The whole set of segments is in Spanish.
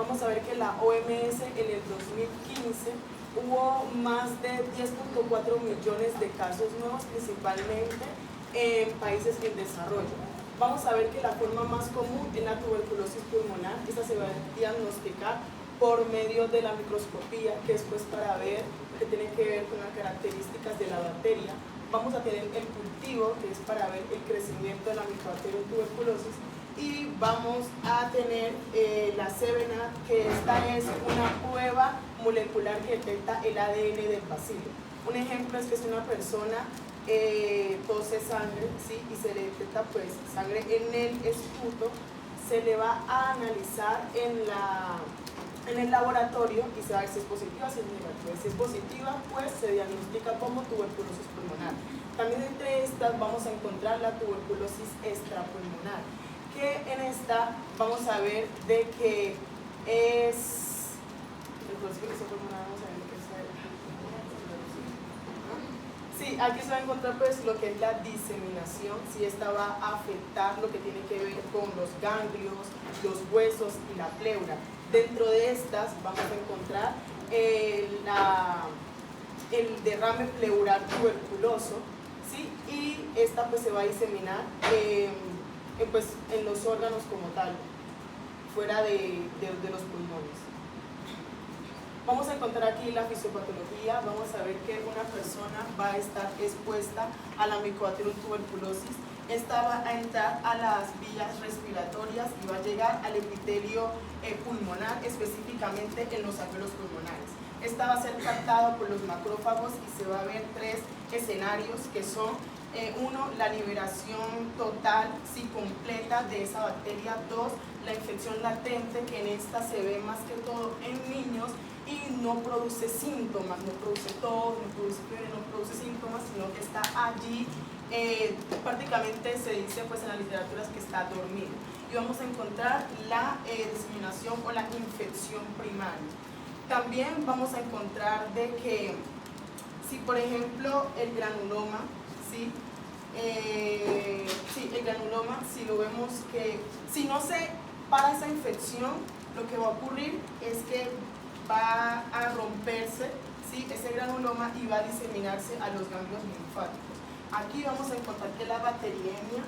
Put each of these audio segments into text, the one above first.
vamos a ver que la OMS en el 2015 hubo más de 10.4 millones de casos nuevos, principalmente en países en desarrollo. Vamos a ver que la forma más común es la tuberculosis pulmonar. Esta se va a diagnosticar por medio de la microscopía, que es pues para ver, que tiene que ver con las características de la bacteria. Vamos a tener el cultivo, que es para ver el crecimiento de la micobacteria en tuberculosis, y vamos a tener la Sevena, que esta es una prueba molecular que detecta el ADN del bacilo. Un ejemplo es que si una persona tose sangre, ¿sí? Y se le detecta pues sangre en el esputo, se le va a analizar en el laboratorio y se va a ver si es positiva, si es negativa. Si es positiva, pues se diagnostica como tuberculosis pulmonar. También entre estas vamos a encontrar la tuberculosis extrapulmonar, que en esta vamos a ver de que es tuberculosis pulmonar, vamos a ver qué es. Sí, aquí se va a encontrar pues lo que es la diseminación, si esta va a afectar lo que tiene que ver con los ganglios, los huesos y la pleura. Dentro de estas vamos a encontrar el derrame pleural tuberculoso, ¿sí? Y esta pues se va a diseminar pues, en los órganos como tal, fuera de los pulmones. Vamos a encontrar aquí la fisiopatología. Vamos a ver que una persona va a estar expuesta a la Mycobacterium tuberculosis. Esta va a entrar a las vías respiratorias y va a llegar al epitelio pulmonar, específicamente en los alvéolos pulmonares. Esta va a ser captada por los macrófagos y se va a ver tres escenarios que son uno, la liberación total, sí, completa de esa bacteria. Dos, la infección latente, que en esta se ve más que todo en niños y no produce síntomas, no produce tos, no produce fiebre, no produce síntomas, sino que está allí, prácticamente se dice pues en las literaturas que está dormido. Y vamos a encontrar la diseminación o la infección primaria. También vamos a encontrar de que si por ejemplo el granuloma, ¿sí? El granuloma, si lo vemos que si no se para esa infección, lo que va a ocurrir es que va a romperse, ¿sí? Ese granuloma y va a diseminarse a los ganglios linfáticos. Aquí vamos a encontrar que la bacteriemia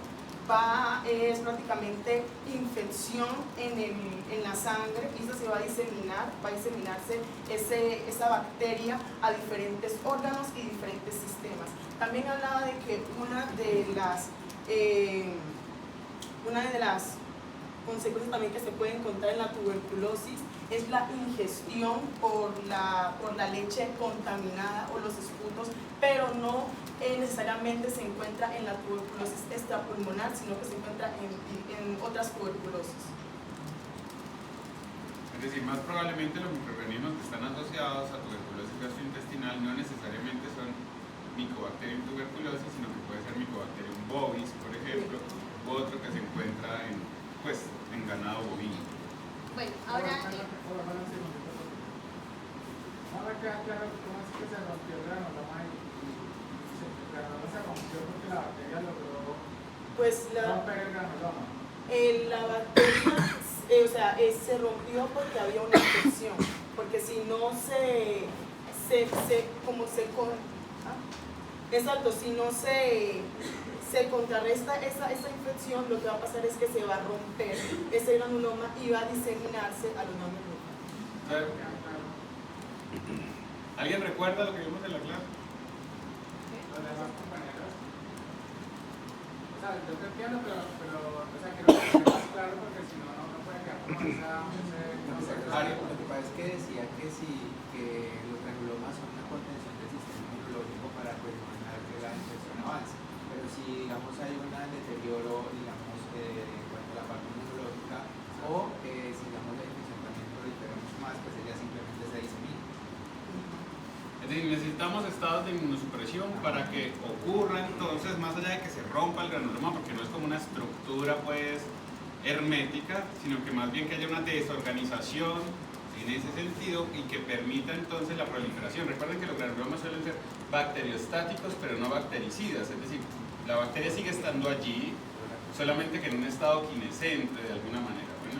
es prácticamente infección en la sangre y eso se va a diseminarse esa bacteria a diferentes órganos y diferentes sistemas. También hablaba de que una de las consecuencias también que se puede encontrar en la tuberculosis es la ingestión por la leche contaminada o los esputos, pero no necesariamente se encuentra en la tuberculosis extrapulmonar, sino que se encuentra en otras tuberculosis. Es decir, más probablemente los microorganismos que están asociados a tuberculosis gastrointestinal no necesariamente son Mycobacterium tuberculosis, sino que puede ser Mycobacterium bovis, por ejemplo, u otro que se encuentra en ganado bovino. Bueno, ahora queda claro cómo es que se rompió el granuloma y el granuloma se rompió porque la bacteria logró romper el granuloma. La bacteria se rompió porque había una infección, porque si no si no se contrarresta esa infección, lo que va a pasar es que se va a romper ese granuloma y va a diseminarse a los ganglios linfáticos. ¿Alguien recuerda lo que vimos en la clase? Los demás compañeros. O sea, yo te entiendo, pero que lo que más claro, porque si no, no puede quedar como Lo que pasa es que decía que los granulomas son una contención del sistema inmunológico para evitar que la infección avance. Pero si, digamos, hay un deterioro, digamos, en cuanto a la parte inmunológica, o si, digamos, la infección también prolifera mucho más, pues ella simplemente se disemina. Es decir, necesitamos estados de inmunosupresión para que ocurra entonces, más allá de que se rompa el granuloma, porque no es como una estructura pues hermética, sino que más bien que haya una desorganización en ese sentido y que permita entonces la proliferación. Recuerden que los granulomas suelen ser bacteriostáticos pero no bactericidas, es decir, la bacteria sigue estando allí, solamente que en un estado quinescente de alguna manera. Bueno.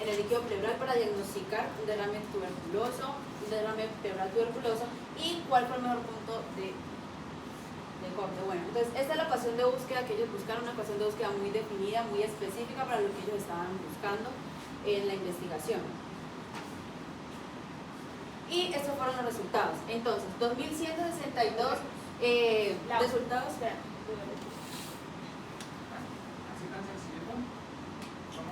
en el líquido pleural para diagnosticar un derrame tuberculoso, un derrame pleural tuberculoso y cuál fue el mejor punto de corte. Bueno, entonces esta es la ecuación de búsqueda que ellos buscaron, una ecuación de búsqueda muy definida, muy específica para lo que ellos estaban buscando en la investigación. Y estos fueron los resultados. Entonces, 2162 resultados. Así tan sencillo, ¿cómo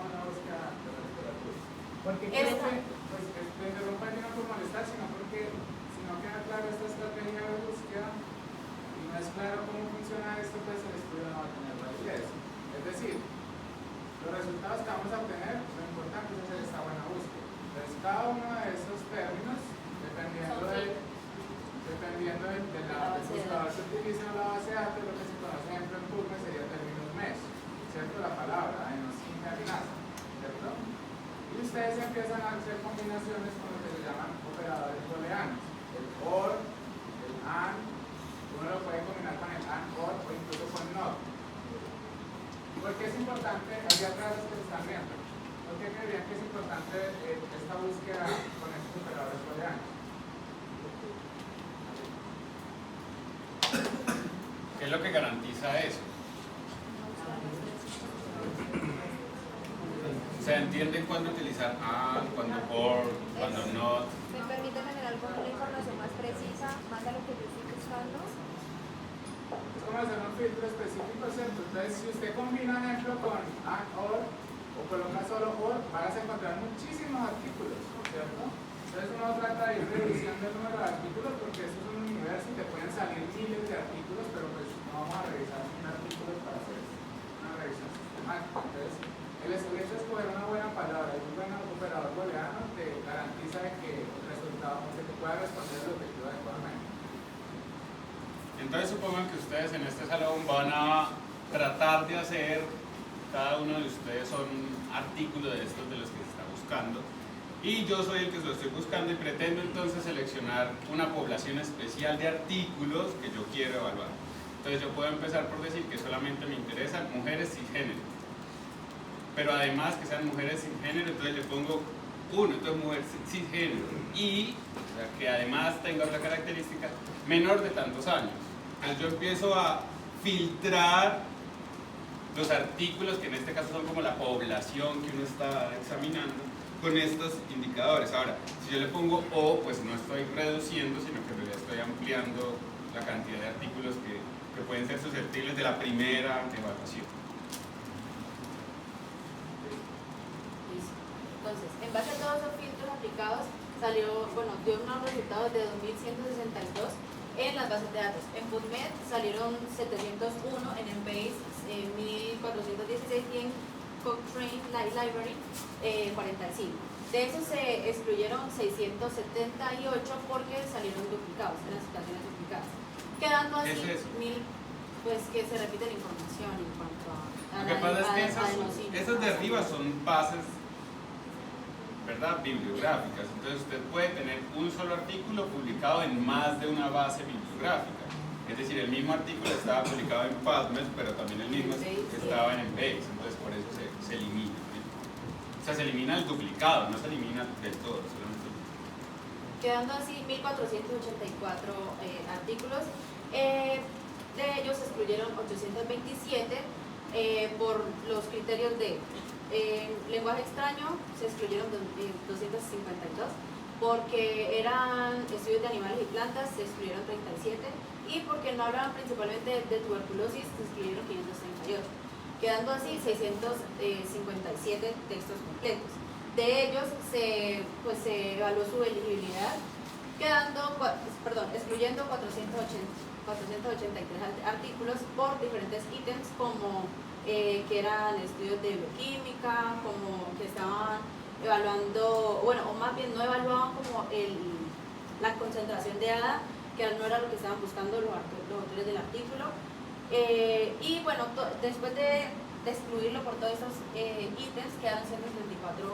la búsqueda de la literatura? Porque creo que, pues, te interrumpa no por molestar, sino porque si no queda claro esta estrategia de búsqueda y no es claro cómo funciona esto, pues el estudio no va a tener validez. Es decir, los resultados que vamos a obtener, lo importante es hacer esta buena búsqueda. Entonces, cada uno de esos términos, dependiendo del buscador que utilice en la base de datos, lo que se conoce, por ejemplo, en PubMed sería términos MESH, ¿cierto? La palabra, adenosina-linasa, ¿cierto? Y ustedes empiezan a hacer combinaciones con lo que se llaman operadores booleanos, el OR, el AND, uno lo puede combinar con el AND, OR o incluso con NOT. ¿Por qué es importante, allá atrás los que están viendo, por qué creerían que es importante esta búsqueda con estos operadores booleanos? ¿Qué es lo que garantiza eso? O sea, entienden cuándo utilizar AND, cuándo OR, cuándo NOT. ¿Me permite generar como una información más precisa, más a lo que yo estoy buscando? Es como hacer un filtro específico, ¿cierto? Entonces, si usted combina, ejemplo, con AND, OR, o coloca solo OR, vas a encontrar muchísimos artículos, ¿cierto? Entonces uno trata de ir reduciendo el número de artículos porque eso es un universo y te pueden salir miles de artículos, pero pues no vamos a revisar 1.000 artículos para hacer una revisión sistemática. Entonces, el hecho de escoger una buena palabra y un buen operador booleano te garantiza que el resultado, que te pueda responder el objetivo adecuadamente. Entonces supongan que ustedes en este salón van a tratar de hacer, cada uno de ustedes son artículos de estos de los que se está buscando, y yo soy el que lo estoy buscando y pretendo entonces seleccionar una población especial de artículos que yo quiero evaluar. Entonces yo puedo empezar por decir que solamente me interesan mujeres cisgénero, pero además que sean mujeres sin género, entonces le pongo uno, entonces mujer cisgénero, y o sea, que además tenga otra característica, menor de tantos años. Entonces yo empiezo a filtrar los artículos, que en este caso son como la población que uno está examinando, con estos indicadores. Ahora, si yo le pongo O, pues no estoy reduciendo, sino que en realidad estoy ampliando la cantidad de artículos que pueden ser susceptibles de la primera evaluación. Entonces, en base a todos esos filtros aplicados, dio unos resultados de 2162 en las bases de datos. En PubMed salieron 701, en Embase 1416 y en Cochrane Library 45. De esos se excluyeron 678 porque salieron duplicados, en las situaciones duplicadas. Quedando así ¿Qué es eso? Pues que se repite la información en cuanto a Lo que pasa es que esas de arriba son bases, ¿verdad?, bibliográficas. Entonces usted puede tener un solo artículo publicado en más de una base bibliográfica. Es decir, el mismo artículo estaba publicado en PubMed, pero también el mismo estaba en Embase. Entonces por eso se elimina. O sea, se elimina el duplicado, no se elimina del todo, solamente. Quedando así 1484 artículos. De ellos se excluyeron 827 por los criterios de lenguaje extraño, se excluyeron 252, porque eran estudios de animales y plantas, se excluyeron 37, y porque no hablaban principalmente de tuberculosis, se excluyeron 538, quedando así 657 textos completos. De ellos se evaluó su elegibilidad, excluyendo 483 artículos por diferentes ítems, como que eran estudios de bioquímica, como que estaban evaluando, o más bien no evaluaban como la concentración de ADA, que no era lo que estaban buscando los autores del artículo. Y bueno, después de excluirlo por todos esos ítems, quedan 134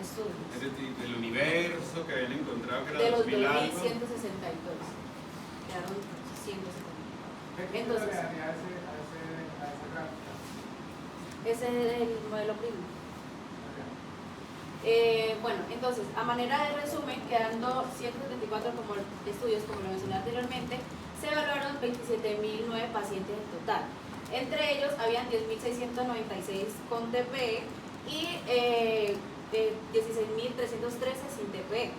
estudios. Es decir, del universo que habían encontrado, que era de los 2162. 2162 quedaron 174. ¿Qué Entonces, le daría a esa gráfica? ese es el modelo primo. Bueno, entonces, a manera de resumen, quedando 174 estudios, como lo mencioné anteriormente, se evaluaron 27.009 pacientes en total. Entre ellos habían 10.696 con TPE y 16.313 sin TPE.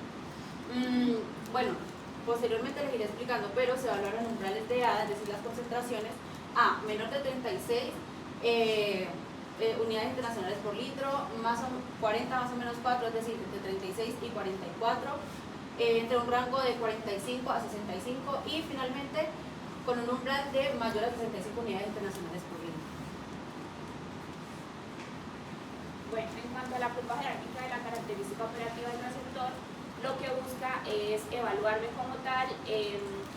Bueno, posteriormente les iré explicando, pero se evaluaron umbrales de ADA, es decir, las concentraciones a menor de 36 unidades internacionales por litro, 40 más o menos 4, es decir, entre 36 y 44, entre un rango de 45 a 65 y finalmente con un umbral de mayor a 65 unidades internacionales por litro. Bueno, en cuanto a la curva jerárquica de la característica operativa del receptor, lo que busca es evaluarme como tal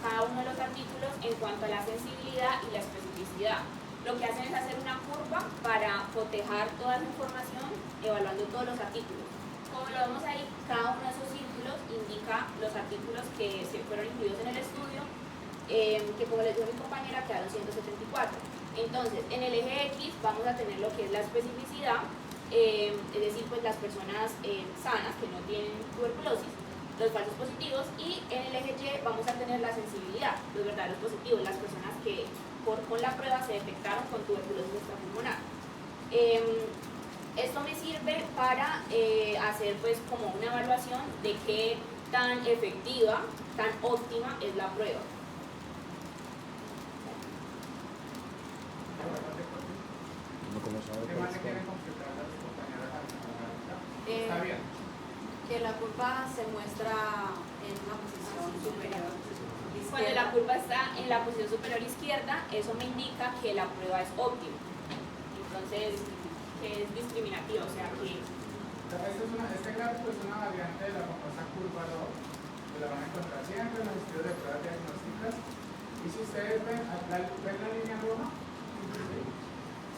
cada uno de los artículos en cuanto a la sensibilidad y la especificidad. Lo que hacen es hacer una curva para cotejar toda la información evaluando todos los artículos. Como lo vemos ahí, cada uno de esos círculos indica los artículos que se fueron incluidos en el estudio, que como les dijo mi compañera quedaron 174. Entonces, en el eje X vamos a tener lo que es la especificidad, es decir, pues las personas sanas que no tienen tuberculosis, los falsos positivos, y en el eje Y vamos a tener la sensibilidad, los verdaderos positivos, las personas que con la prueba se detectaron con tuberculosis extrapulmonar. Esto me sirve para hacer pues como una evaluación de qué tan efectiva, tan óptima es la prueba. ¿Qué más le quieren completar a las compañeras? Está bien. Que la curva se muestra en una posición superior. Cuando la curva está en la posición superior izquierda, eso me indica que la prueba es óptima. Entonces, que es discriminativa, o sea que... Este gráfico es una variante de la famosa curva LOG, que la van a encontrar siempre en los estudios de pruebas diagnósticas. Y si ustedes ven la línea roja,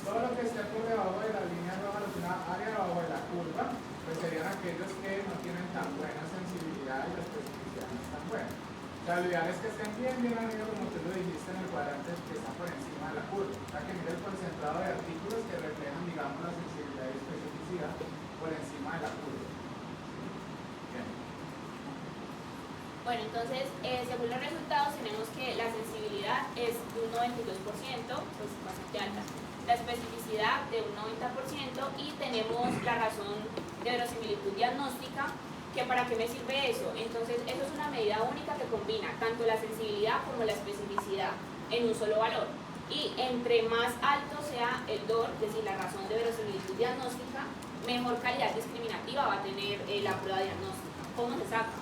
todo lo que esté por debajo de la línea roja, la área debajo de la curva, pues serían aquellos que no tienen tan buena sensibilidad y la especificidad no es tan buena. O sea, lo ideal es que estén bien arriba, como tú lo dijiste, en el cuadrante que está por encima de la curva. O sea, que mire el concentrado de artículos que reflejan, digamos, la sensibilidad y especificidad por encima de la curva. Bien. Bueno, entonces, según los resultados, tenemos que la sensibilidad es de un 92%, pues bastante alta. La especificidad de un 90% y tenemos la razón de verosimilitud diagnóstica, que para qué me sirve eso. Entonces, eso es una medida única que combina tanto la sensibilidad como la especificidad en un solo valor. Y entre más alto sea el DOR, es decir, la razón de verosimilitud diagnóstica, mejor calidad discriminativa va a tener la prueba diagnóstica. ¿Cómo se saca?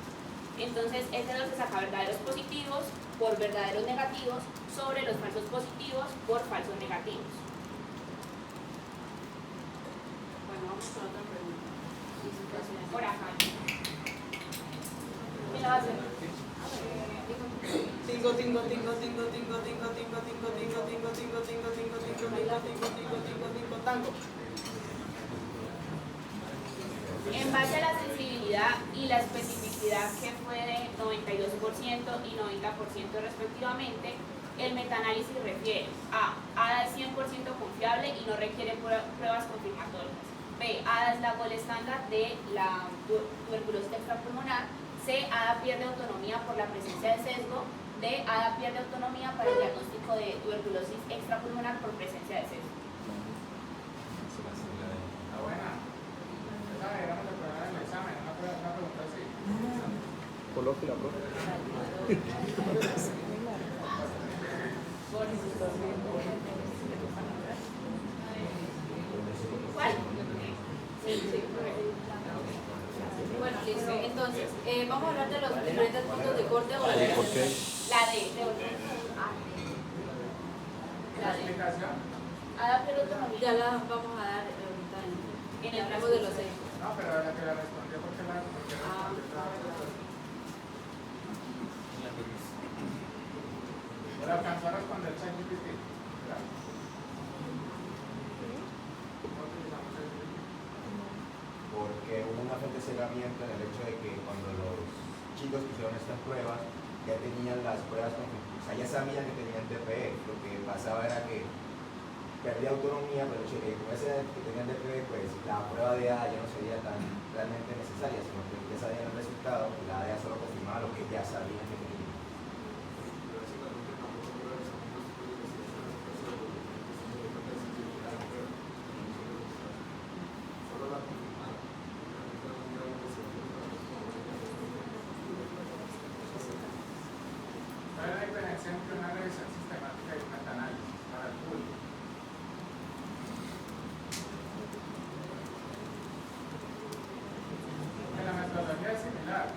Entonces, ese DOR se saca verdaderos positivos por verdaderos negativos sobre los falsos positivos por falsos negativos. Bueno, vamos con otra pregunta. Por acá. ¿Quién la va a hacer? Tingo, tingo, tingo, tingo, tingo, tingo, tingo, tingo, tingo, tingo, tingo, tingo, tingo, tingo, tingo, tingo, tingo, tingo, tango. En base a la sensibilidad y la especificidad que fue de 92% y 90% respectivamente, el metaanálisis refiere a ADA es 100% confiable y no requiere pruebas confirmatorias. B. ADA es la gol estándar de la tuberculosis extrapulmonar. C. ADA pierde autonomía por la presencia de sesgo. D. ADA pierde autonomía para el diagnóstico de tuberculosis extrapulmonar por presencia de sesgo. Está buena. Esa deberíamos de probar en el examen, una pregunta así. Coloque la profe. ¿Cuál? Bueno, listo. Entonces, vamos a hablar de los diferentes puntos de corte o La D, de orden. ¿La explicación? ADA pierde autonomía. Ya la vamos a dar ahorita en el rango de los ejes. No, pero la que la respondió, porque la respondió ¿la alcanzó a responder ChatGPT? Claro. Porque hubo una fuente de cerramiento en el hecho de que cuando los chicos que hicieron estas pruebas ya tenían las pruebas, o sea, ya sabían que tenían TPE. Lo que pasaba era que perdía autonomía, pero el hecho de que como ese que tenían TPE, pues la prueba de ADA ya no sería tan realmente necesaria. diferencia entre una revisión sistemática y un metaanálisis para el público? Que la metodología es similar.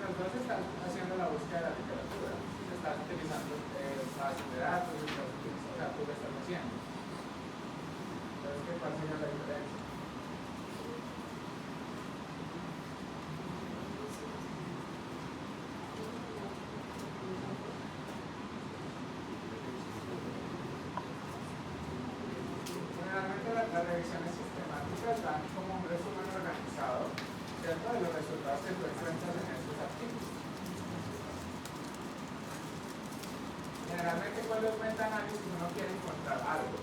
Entonces estás haciendo la búsqueda de la literatura, estás utilizando bases de datos, estás utilizando, o sea, tú lo estás haciendo. Entonces, ¿cuál sería la diferencia? Generalmente las revisiones sistemáticas dan como un resumen organizado, ¿cierto?, de los resultados que tú encuentras en estos artículos. Generalmente cuando es metaanálisis uno quiere encontrar algo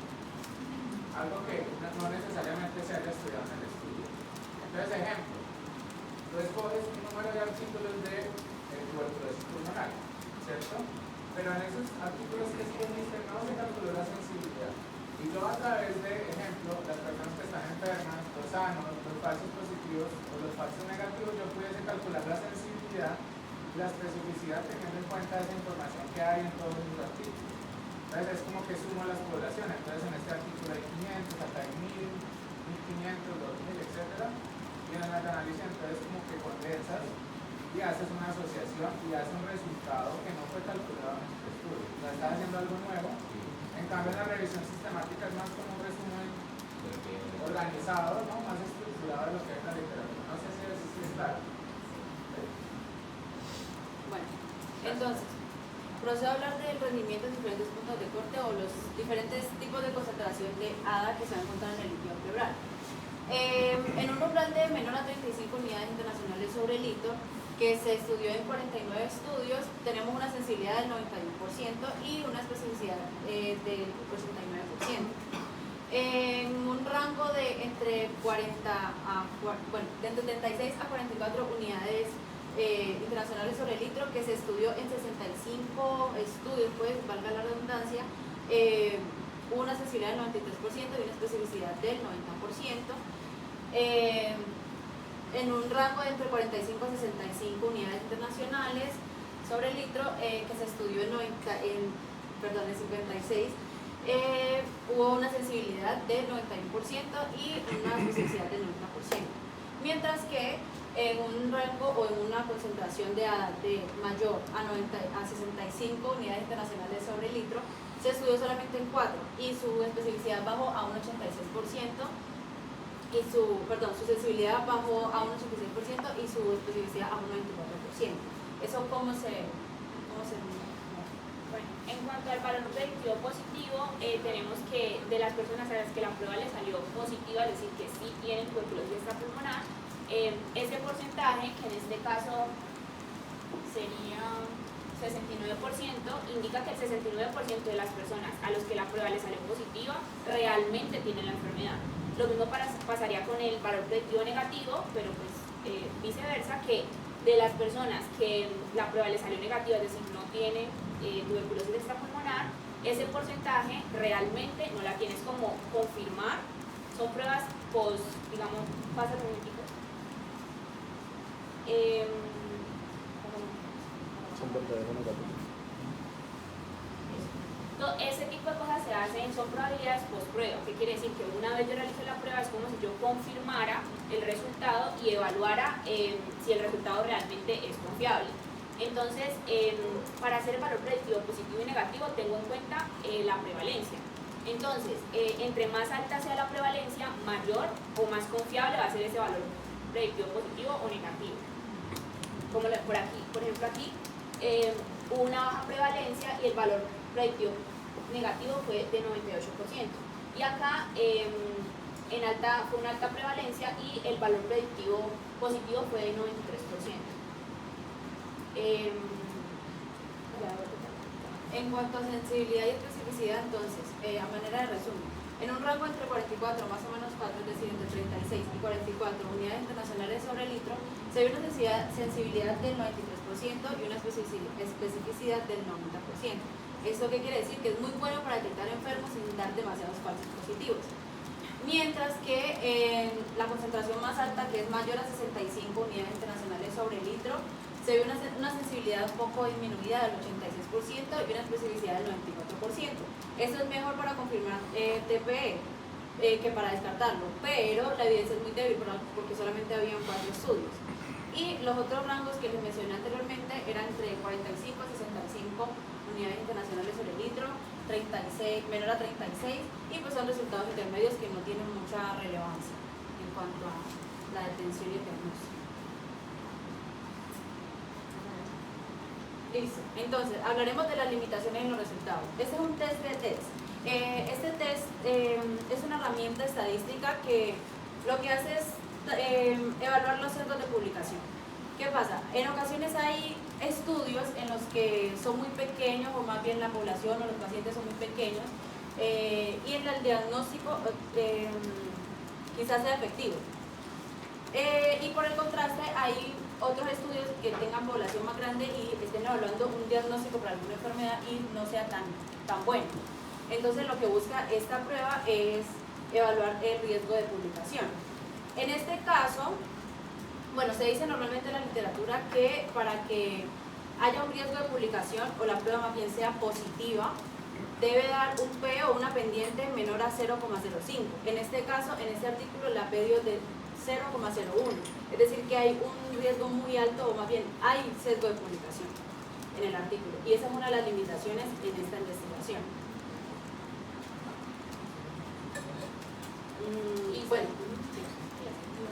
que no necesariamente se haya estudiado en el estudio. Entonces, ejemplo, tú escoges un número de artículos de tuberculosis pulmonar, ¿cierto? Pero en esos artículos que escogiste no se calculó la sensibilidad. Y yo a través de, ejemplo, las personas que están enfermas, los sanos, los falsos positivos o los falsos negativos, yo pudiese calcular la sensibilidad y la especificidad teniendo en cuenta esa información que hay en todos los artículos. Entonces es como que sumo las poblaciones. Entonces en este artículo hay 500, acá hay 1000, 1500, 2000, etc. Y en el metaanálisis entonces como que condensas y haces una asociación y haces un resultado que no fue calculado en este estudio. Ya estás haciendo algo nuevo. En cambio, la revisión sistemática es más como un resumen organizado, ¿no?, más estructurado de lo que es la literatura. No sé si es claro. Bueno, entonces, procedo a hablar del rendimiento en diferentes puntos de corte o los diferentes tipos de concentración de ADA que se van a encontrar en el líquido pleural. En un umbral de menor a 35 unidades internacionales sobre litro, que se estudió en 49 estudios, tenemos una sensibilidad del 91% y una especificidad del 89%. En un rango de entre 36 a 44 unidades internacionales sobre litro, que se estudió en 65 estudios, pues valga la redundancia, hubo una sensibilidad del 93% y una especificidad del 90%. En un rango de entre 45 a 65 unidades internacionales sobre litro, que se estudió en 56, hubo una sensibilidad del 91% y una especificidad del 90%. Mientras que en un rango o en una concentración de ADA de mayor a 65 unidades internacionales sobre litro, se estudió solamente en 4 y su especificidad bajó a un 86%. Y su sensibilidad bajó a un 86% y su especificidad a un 94%. ¿Eso cómo se Bueno, en cuanto al valor predictivo positivo, tenemos que de las personas a las que la prueba les salió positiva, es decir, que sí tienen tuberculosis extrapulmonar, ese porcentaje, que en este caso sería 69%, indica que el 69% de las personas a los que la prueba les salió positiva realmente tienen la enfermedad. Lo mismo pasaría con el valor predictivo negativo, pero pues viceversa, que de las personas que la prueba les salió negativa, es decir, no tienen tuberculosis extrapulmonar, ese porcentaje realmente no la tienes como confirmar. Son pruebas digamos, pasa un momentito. Son verdaderos negativos. Ese tipo de cosas se hacen, son probabilidades post-prueba. ¿Qué quiere decir? Que una vez yo realicé la prueba es como si yo confirmara el resultado y evaluara si el resultado realmente es confiable. Entonces, para hacer el valor predictivo positivo y negativo, tengo en cuenta la prevalencia. Entonces, entre más alta sea la prevalencia, mayor o más confiable va a ser ese valor predictivo positivo o negativo. Como por aquí, por ejemplo aquí, hubo una baja prevalencia y el valor predictivo negativo fue de 98%. Y acá fue una alta prevalencia y el valor predictivo positivo fue de 93%. En cuanto a sensibilidad y especificidad, entonces, a manera de resumen, en un rango entre 44, más o menos 4, es decir, entre 36 y 44 unidades internacionales sobre litro, se ve una sensibilidad del 93% y una especificidad del 90%. ¿Esto qué quiere decir? Que es muy bueno para detectar enfermos sin dar demasiados falsos positivos. Mientras que en la concentración más alta, que es mayor a 65 unidades internacionales sobre litro, se ve una sensibilidad un poco disminuida del 86% y una especificidad del 94%. Esto es mejor para confirmar TPE que para descartarlo, pero la evidencia es muy débil porque solamente habían 4 estudios. Y los otros rangos que les mencioné anteriormente eran entre 45 a 65 unidades internacionales sobre litro, 36, menor a 36, y pues son resultados intermedios que no tienen mucha relevancia en cuanto a la detención y el diagnóstico. Listo, entonces hablaremos de las limitaciones en los resultados. Este es un test de test. Este test es una herramienta estadística que lo que hace es evaluar los sesgos de publicación. ¿Qué pasa? En ocasiones hay estudios en los que son muy pequeños, o más bien la población o los pacientes son muy pequeños, y en el diagnóstico quizás sea efectivo. Y por el contraste hay otros estudios que tengan población más grande y estén evaluando un diagnóstico para alguna enfermedad y no sea tan bueno. Entonces lo que busca esta prueba es evaluar el riesgo de publicación. En este caso, bueno, se dice normalmente en la literatura que para que haya un riesgo de publicación o la prueba más bien sea positiva, debe dar un P o una pendiente menor a 0,05. En este caso, en este artículo, la P dio de 0,01. Es decir, que hay un riesgo muy alto, o más bien hay sesgo de publicación en el artículo. Y esa es una de las limitaciones en esta investigación. Y bueno,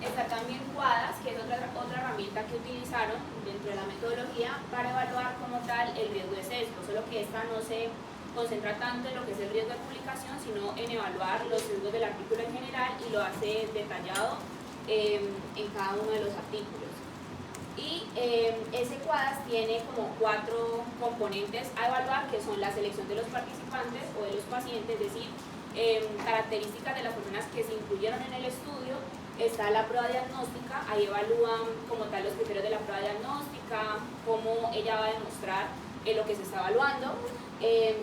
está también QUADAS, que es otra herramienta que utilizaron dentro de la metodología para evaluar como tal el riesgo de sesgo, solo que esta no se concentra tanto en lo que es el riesgo de publicación, sino en evaluar los sesgos del artículo en general y lo hace detallado en cada uno de los artículos. Y ese QUADAS tiene como 4 componentes a evaluar, que son la selección de los participantes o de los pacientes, es decir, características de las personas que se incluyeron en el estudio. Está la prueba diagnóstica, ahí evalúan como tal los criterios de la prueba diagnóstica, cómo ella va a demostrar lo que se está evaluando.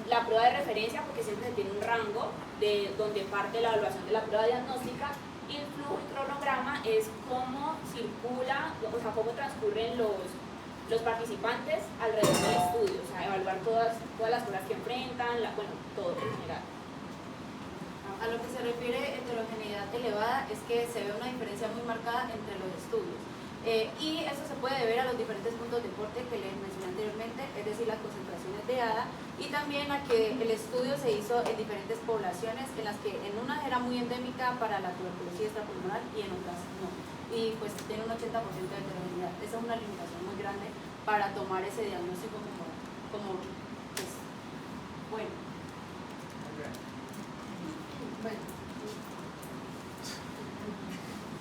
La prueba de referencia, porque siempre se tiene un rango de donde parte la evaluación de la prueba diagnóstica, y el flujo y cronograma es cómo circula, o sea, cómo transcurren los participantes alrededor del estudio, o sea, evaluar todas las cosas que enfrentan, bueno, todo en general. A lo que se refiere heterogeneidad elevada es que se ve una diferencia muy marcada entre los estudios. Y eso se puede deber a los diferentes puntos de corte que les mencioné anteriormente, es decir, las concentraciones de ADA, y también a que el estudio se hizo en diferentes poblaciones, en las que en unas era muy endémica para la tuberculosis extrapulmonar y en otras no. Y pues tiene un 80% de heterogeneidad. Esa es una limitación muy grande para tomar ese diagnóstico como pues, bueno.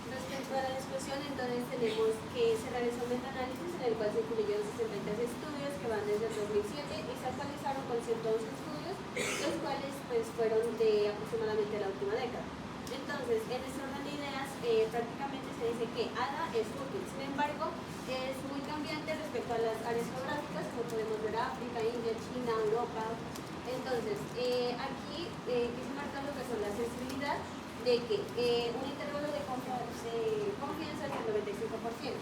Respecto a la discusión, entonces tenemos que se realizó un metaanálisis en el cual se incluyeron 63 estudios que van desde el 2007 y se actualizaron con 111 estudios, los cuales pues fueron de aproximadamente la última década. Entonces, en este orden de ideas, prácticamente se dice que ADA es útil, sin embargo, es muy cambiante respecto a las áreas geográficas, como podemos ver África, India, China, Europa. Entonces, aquí quise marcar lo que son la sensibilidad de que un intervalo de confianza es del 95%.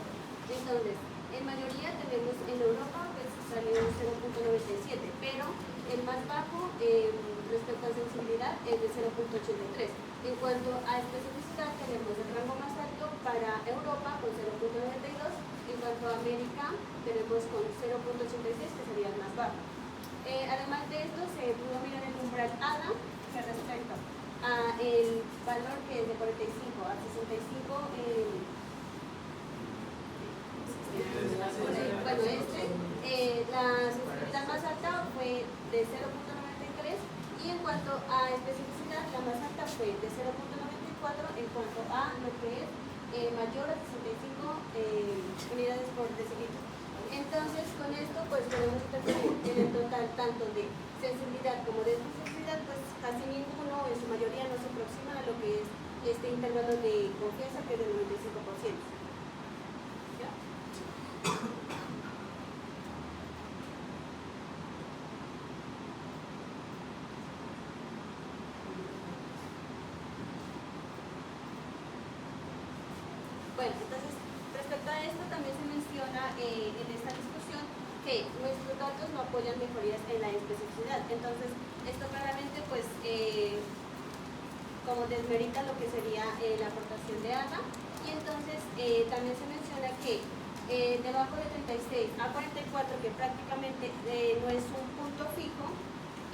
Entonces, en mayoría tenemos en Europa, pues sale un 0.97, pero el más bajo respecto a sensibilidad es de 0.83. En cuanto a especificidad, tenemos el rango más alto para Europa con 0.92. En cuanto a América, tenemos con 0.86, que sería el más bajo. Además de esto, se pudo mirar el umbral ADA, que respecto a el valor que es de 45 a 65, la sensibilidad más alta fue de 0.93 y en cuanto a especificidad, la más alta fue de 0.94 en cuanto a lo que es mayor a 65 unidades por decilitro. Entonces, con esto pues podemos interpretar en el total tanto de sensibilidad como de sensibilidad, pues casi ninguno, en su mayoría, no se aproxima a lo que es este intervalo de confianza, que es del 95%. ¿Ya? Bueno, entonces, respecto a esto también se menciona en esta discusión que nuestros datos no apoyan mejorías en la especificidad. Entonces, esto claramente, pues, como desmerita lo que sería la aportación de ADA. Y entonces, también se menciona que debajo de 36 a 44, que prácticamente no es un punto fijo,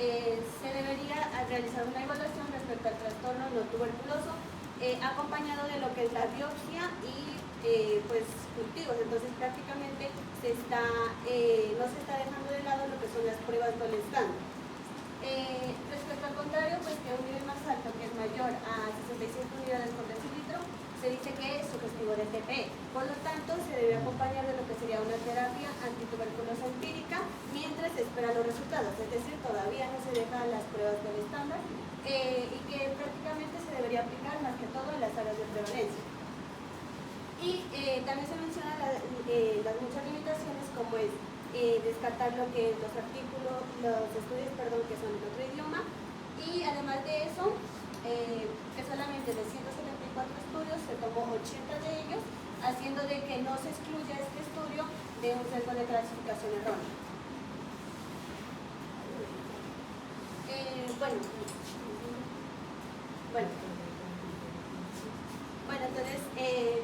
se debería realizar una evaluación respecto al trastorno no tuberculoso, acompañado de lo que es la biopsia y pues cultivos. Entonces prácticamente no se está dejando de lado lo que son las pruebas Gold estándar. Respecto al contrario, pues que un nivel más alto, que es mayor a 65 unidades por decilitro, se dice que es sugestivo de TPE. Por lo tanto, se debe acompañar de lo que sería una terapia antituberculosa empírica mientras se esperan los resultados. Es decir, todavía no se dejan las pruebas Gold estándar y que prácticamente se debería aplicar más que todo en las áreas de prevalencia. Y también se mencionan las muchas limitaciones, como es descartar lo que los artículos, los estudios, perdón, que son en otro idioma, y además de eso, que solamente de 174 estudios se tomó 80 de ellos, haciendo de que no se excluya este estudio de un sesgo de clasificación errónea. Bueno, entonces,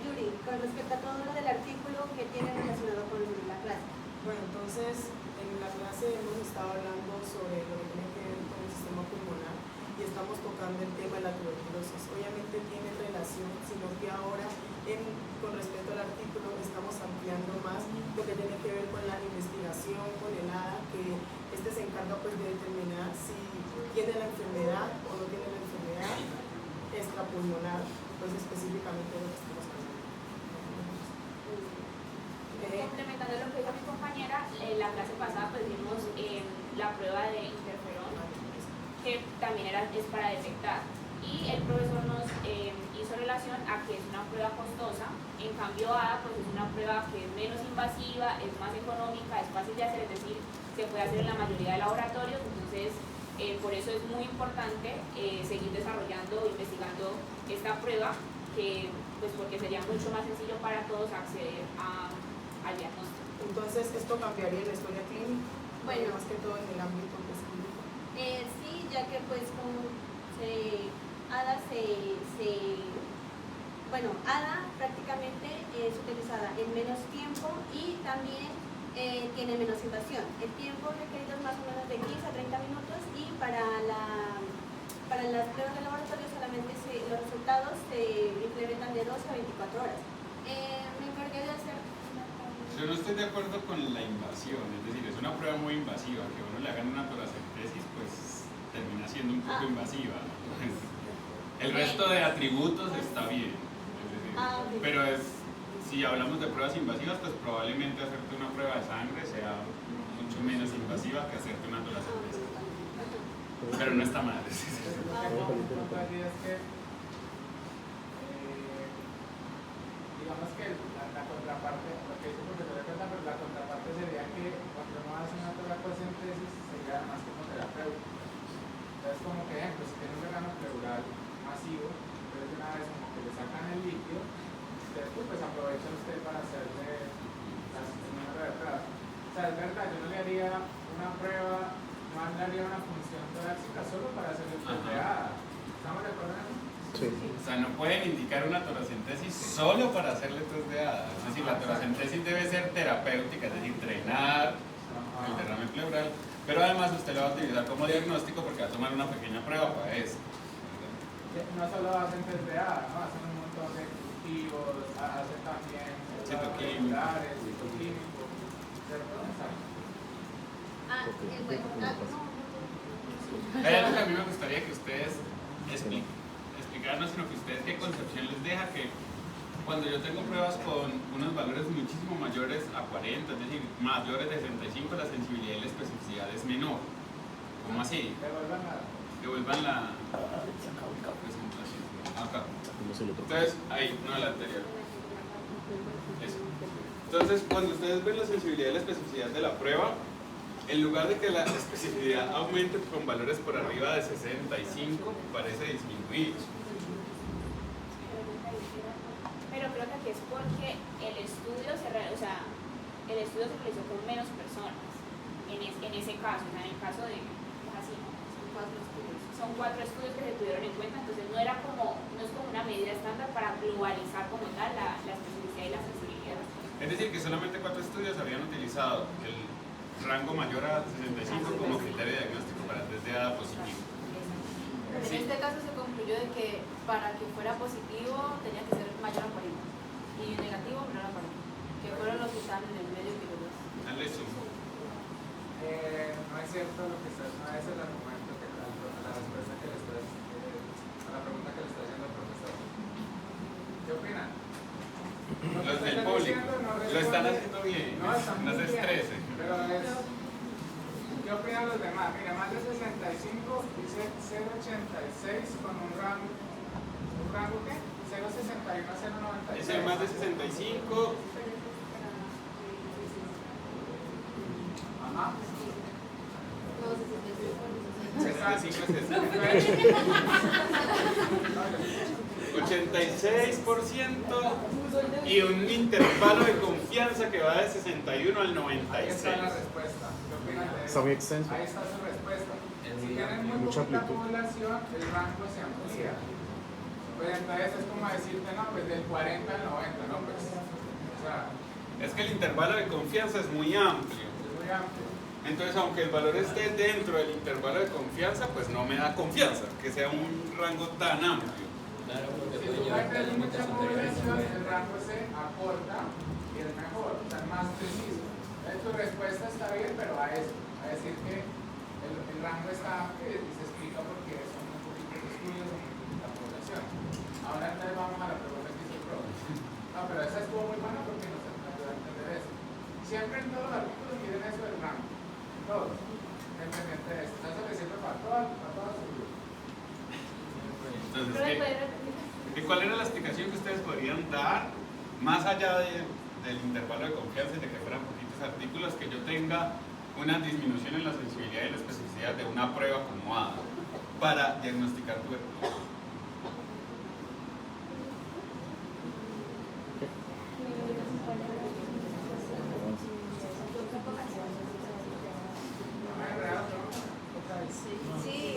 Yuri, con respecto a todo lo del artículo que tiene relacionado con la clase. Bueno, entonces en la clase hemos estado hablando sobre lo que tiene que ver con el sistema pulmonar y estamos tocando el tema de la tuberculosis. Obviamente tiene relación, sino que ahora con respecto al artículo estamos ampliando más lo que tiene que ver con la investigación, con el ADA, que este se encarga pues de determinar si tiene la enfermedad o no tiene la enfermedad extrapulmonar, pues específicamente lo que estamos hablando. Complementando lo que dijo mi compañera, la clase pasada pues vimos la prueba de interferón, que también es para detectar, y el profesor nos hizo relación a que es una prueba costosa. En cambio ADA pues es una prueba que es menos invasiva, es más económica, es fácil de hacer, es decir, se puede hacer en la mayoría de laboratorios. Entonces por eso es muy importante seguir desarrollando e investigando esta prueba, que pues porque sería mucho más sencillo para todos acceder al diagnóstico. Entonces, ¿esto cambiaría la historia clínica? Bueno, más que todo en el ámbito que es clínico. Sí, ya que pues como ADA ADA prácticamente es utilizada en menos tiempo y también tiene menos invasión. El tiempo requerido es más o menos de 15 a 30 minutos y para las pruebas de laboratorio solamente los resultados se implementan de 12 a 24 horas. Me encargué de hacer... Yo no estoy de acuerdo con la invasión, es decir, es una prueba muy invasiva, que uno le hagan una toracentesis pues termina siendo un poco invasiva. El resto de atributos está bien, es decir, pero si hablamos de pruebas invasivas, pues probablemente hacerte una prueba de sangre sea mucho menos invasiva que hacerte una toracentesis, pero no está mal. Digamos que la contraparte, lo que dice el profesor de verdad, pero la contraparte sería que cuando uno hace una toracentesis sería más como terapéutico. Entonces, como que ejemplo, si tiene un órgano pleural masivo, entonces de una vez como que le sacan el líquido, después pues aprovecha usted para hacerle las vertebradas. O sea, es verdad, yo no le haría una prueba, no le haría una función torácica solo para hacerle TPA. ¿Estamos de acuerdo en eso? Sí. O sea, no pueden indicar una toracentesis solo para hacerle test de ADA. Es decir, la toracentesis debe ser terapéutica, es decir, drenar el derrame pleural, pero además usted lo va a utilizar como diagnóstico porque va a tomar una pequeña prueba para eso. No solo hacen test de ADA, ¿no? Hacen un montón de cultivos, hacen también regulares, citoquímicos, ¿cierto? Hay algo que a mí me gustaría que ustedes explicarnos, sino que ustedes qué concepción les deja que Cuando yo tengo pruebas con unos valores muchísimo mayores a 40, es decir, mayores de 65, la sensibilidad y la especificidad es menor. ¿Cómo así? Devuelvan la presentación. Acá. Entonces, ahí, no, la anterior. Eso. Entonces, cuando ustedes ven la sensibilidad y la especificidad de la prueba, en lugar de que la especificidad aumente con valores por arriba de 65, parece disminuir. Pero creo que aquí es porque el estudio se realizó con menos personas. En ese caso, o sea, en el caso de así, son 4 estudios que se tuvieron en cuenta, entonces no es como una medida estándar para globalizar como tal la especificidad y la sensibilidad. Es decir, que solamente 4 estudios habían utilizado el rango mayor a 65 como criterio de diagnóstico para test de ADA positivo. En este caso se concluyó de que para que fuera positivo tenía que ser mayor a 40 y negativo menor a 40, que fueron los que están en el medio que los Dale zoom. No es cierto lo que está, no es el argumento que la respuesta que le está, a la pregunta que le está haciendo el profesor. ¿Qué opinan? Los del público lo están haciendo bien, no se estresen. Pero ¿qué opinan los demás? Mira, más de 65 dice 0,86 con un rango ¿qué? 0,61 a 0,96. Ese más de 65. Ajá. 86% y un intervalo de confianza que va de 61 al 96. Ahí está la respuesta. ¿Qué opinan de eso? Está muy extenso. Ahí está su respuesta. Si tienen muy Mucha poquita amplitud. población, el rango se amplía. Pues entonces es como decirte, no, pues del 40 al 90, ¿no? Pues, o sea, Es que el intervalo de confianza es muy amplio. es muy amplio. Entonces, aunque el valor esté dentro del intervalo de confianza, pues no me da confianza que sea un rango tan amplio. Si tú tienes mucha población, el rango se acorta y es mejor, o sea, más preciso. Entonces, tu respuesta está bien, pero a eso, a decir que el rango está amplio y se explica porque son muy poquitos estudios y muy poquita población. Ahora entonces vamos a la pregunta que hizo el profe. No, pero esa estuvo muy buena porque nos ayuda a entender eso. Siempre en todos los artículos miren eso del rango. Todos. Independiente de esto. Eso le sirve para todas sus grupos. Entonces, ¿y cuál era la explicación que ustedes podrían dar, más allá del intervalo de confianza y de que fueran poquitos artículos, que yo tenga una disminución en la sensibilidad y la especificidad de una prueba como ADA para diagnosticar tuberculosis? Sí,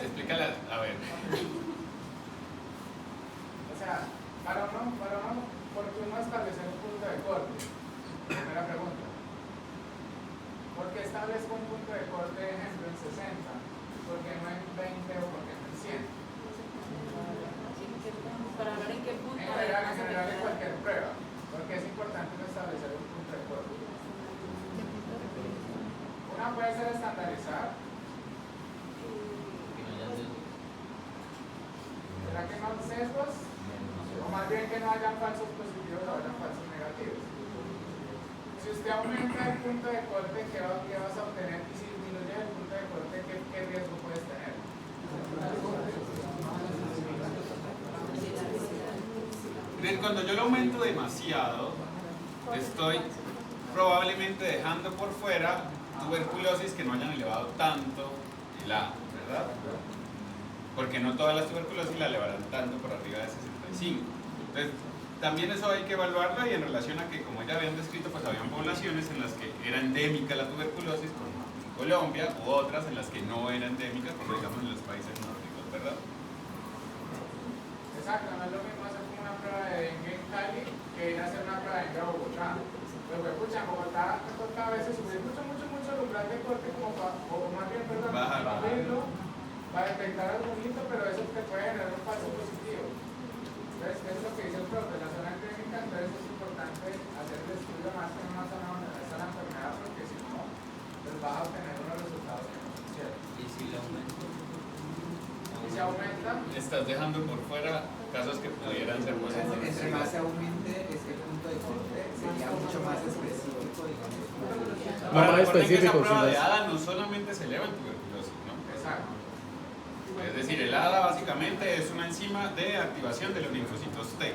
Explícala, a ver. O sea, para uno, ¿por qué uno establecer un punto de corte? Primera pregunta. ¿Por qué establezco un punto de corte, ejemplo, en 60? ¿Por qué no en 20 o por qué no en 100? para hablar en qué punto. En general en cualquier prueba. Porque es importante establecer un punto de corte. Una puede ser estandarizar. ¿Será que no sesgos? O más bien que no hayan falsos positivos o hayan falsos negativos. Si usted aumenta el punto de corte, ¿qué vas a obtener? Y si disminuye el punto de corte, ¿qué riesgo puedes tener? Cuando yo lo aumento demasiado, estoy probablemente dejando por fuera tuberculosis que no hayan elevado tanto el A, ¿verdad? Porque no todas las tuberculosis la elevarán tanto por arriba de 65. Entonces, también eso hay que evaluarlo y en relación a que, como ya habían descrito, pues habían poblaciones en las que era endémica la tuberculosis, como en Colombia, u otras en las que no era endémica, como digamos en los países nórdicos, ¿verdad? Exacto, no es lo mismo hacer como una prueba de dengue en Cali que ir a hacer una prueba de dengue a Bogotá. Pero escucha, en Bogotá me toca a veces subir mucho el umbral de corte como para, o más bien, perdón, para abrirlo, para detectar algo bonito, pero eso te puede generar un falso positivo. Entonces, eso es lo que dice el profe, la zona clínica, entonces es importante hacer el estudio más que en una zona donde no está la enfermedad, porque si no, pues vas a obtener unos resultados que no son ciertos. ¿Y si le aumento? Y si aumenta, Estás dejando por fuera casos que pudieran ser positivos. Entre más se aumente este punto de corte, sería mucho más específico, digamos. Ahora, más recuerden que esa específico, prueba sí, de las- ADA no solamente se eleva en tuberculosis, ¿no? Exacto. Es decir, el ADA básicamente es una enzima de activación de los linfocitos T.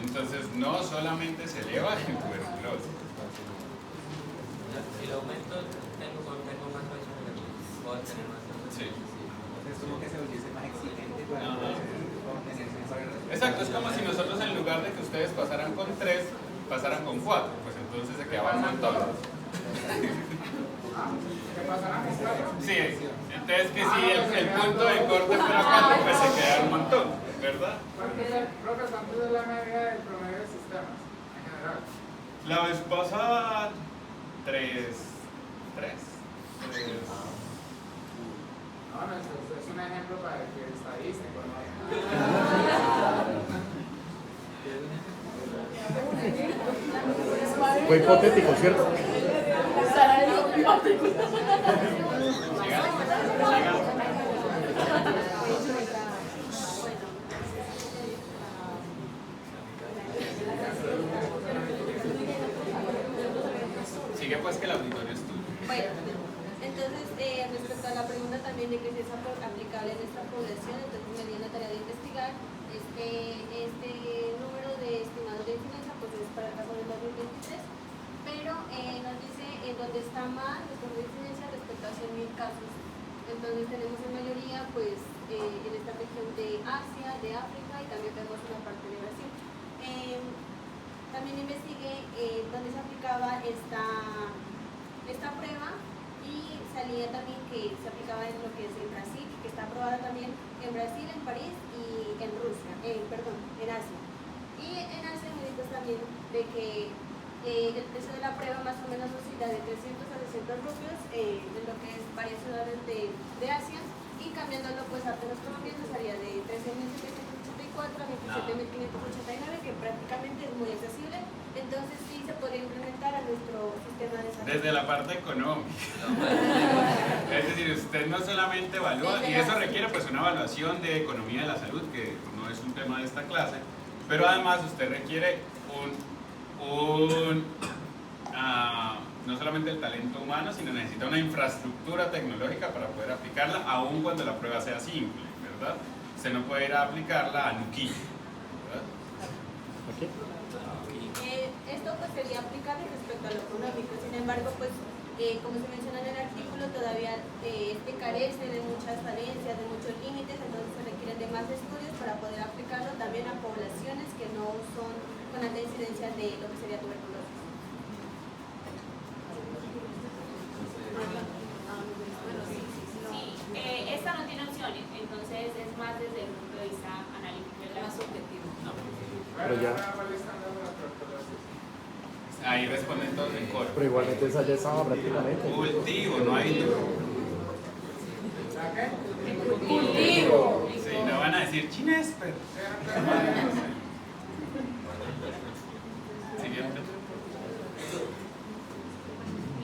Entonces, no solamente se eleva en tuberculosis. Si lo aumento, tengo más personas que puedo tener más personas. Sí. Es como que se volviese más exigente para Ajá. poder obtener mejores resultados. Exacto, es como si nosotros en lugar de que ustedes pasaran con 3, pasaran con 4. Pues entonces se quedaban un montón. ¿Qué pasará con 4? Sí, entonces que si el punto de corte fuera 4, pues se queda un montón, ¿verdad? ¿Cuánto es la media del promedio de sistemas en general? La vez pasada, 3. No, es un ejemplo para que estadístico, Fue hipotético, ¿cierto? Sigue pues que el auditorio estudie. Bueno, entonces respecto a la pregunta también de que si es aplicable en esta población, entonces me dio la tarea de investigar este número de estimados de incidencia, pues es para el caso del 2023, pero nos dice en dónde está más los casos de incidencia respecto a 100.000 casos. Entonces tenemos en mayoría pues en esta región de Asia, de África y también tenemos una parte de Brasil. También investigué dónde se aplicaba esta prueba y salía también que se aplicaba en lo que es en Brasil, que está aprobada también en Brasil, en París y en Rusia, en Asia. Y en Asia me di cuenta también de que el precio de la prueba más o menos oscila de 300 a 600 rupios en lo que es varias ciudades de Asia, y cambiándolo pues a pesos colombianos haría de 13.784 a 27.589, que prácticamente es muy accesible. Entonces sí se podría implementar a nuestro sistema de salud. Desde la parte económica. Es decir, usted no solamente evalúa, y eso requiere pues una evaluación de economía de la salud, que no es un tema de esta clase, pero además usted requiere no solamente el talento humano, sino necesita una infraestructura tecnológica para poder aplicarla, aun cuando la prueba sea simple, ¿verdad? Usted no puede ir a aplicarla a Nuquillo, ¿verdad? Aquí. Esto pues sería aplicable respecto a lo económico, sin embargo pues como se menciona en el artículo todavía carece de muchas falencias, de muchos límites, entonces se requieren de más estudios para poder aplicarlo también a poblaciones que no son con alta incidencia de lo que sería tuberculosis. Sí, esta no tiene opciones, entonces es más desde el punto de vista analítico, más objetivo. Pero ya. Ahí responden todos en coro. Pero igualmente esa ya estaba prácticamente. Cultivo, no hay duda. Cultivo. Sí, no van a decir Chinesper. Siguiente.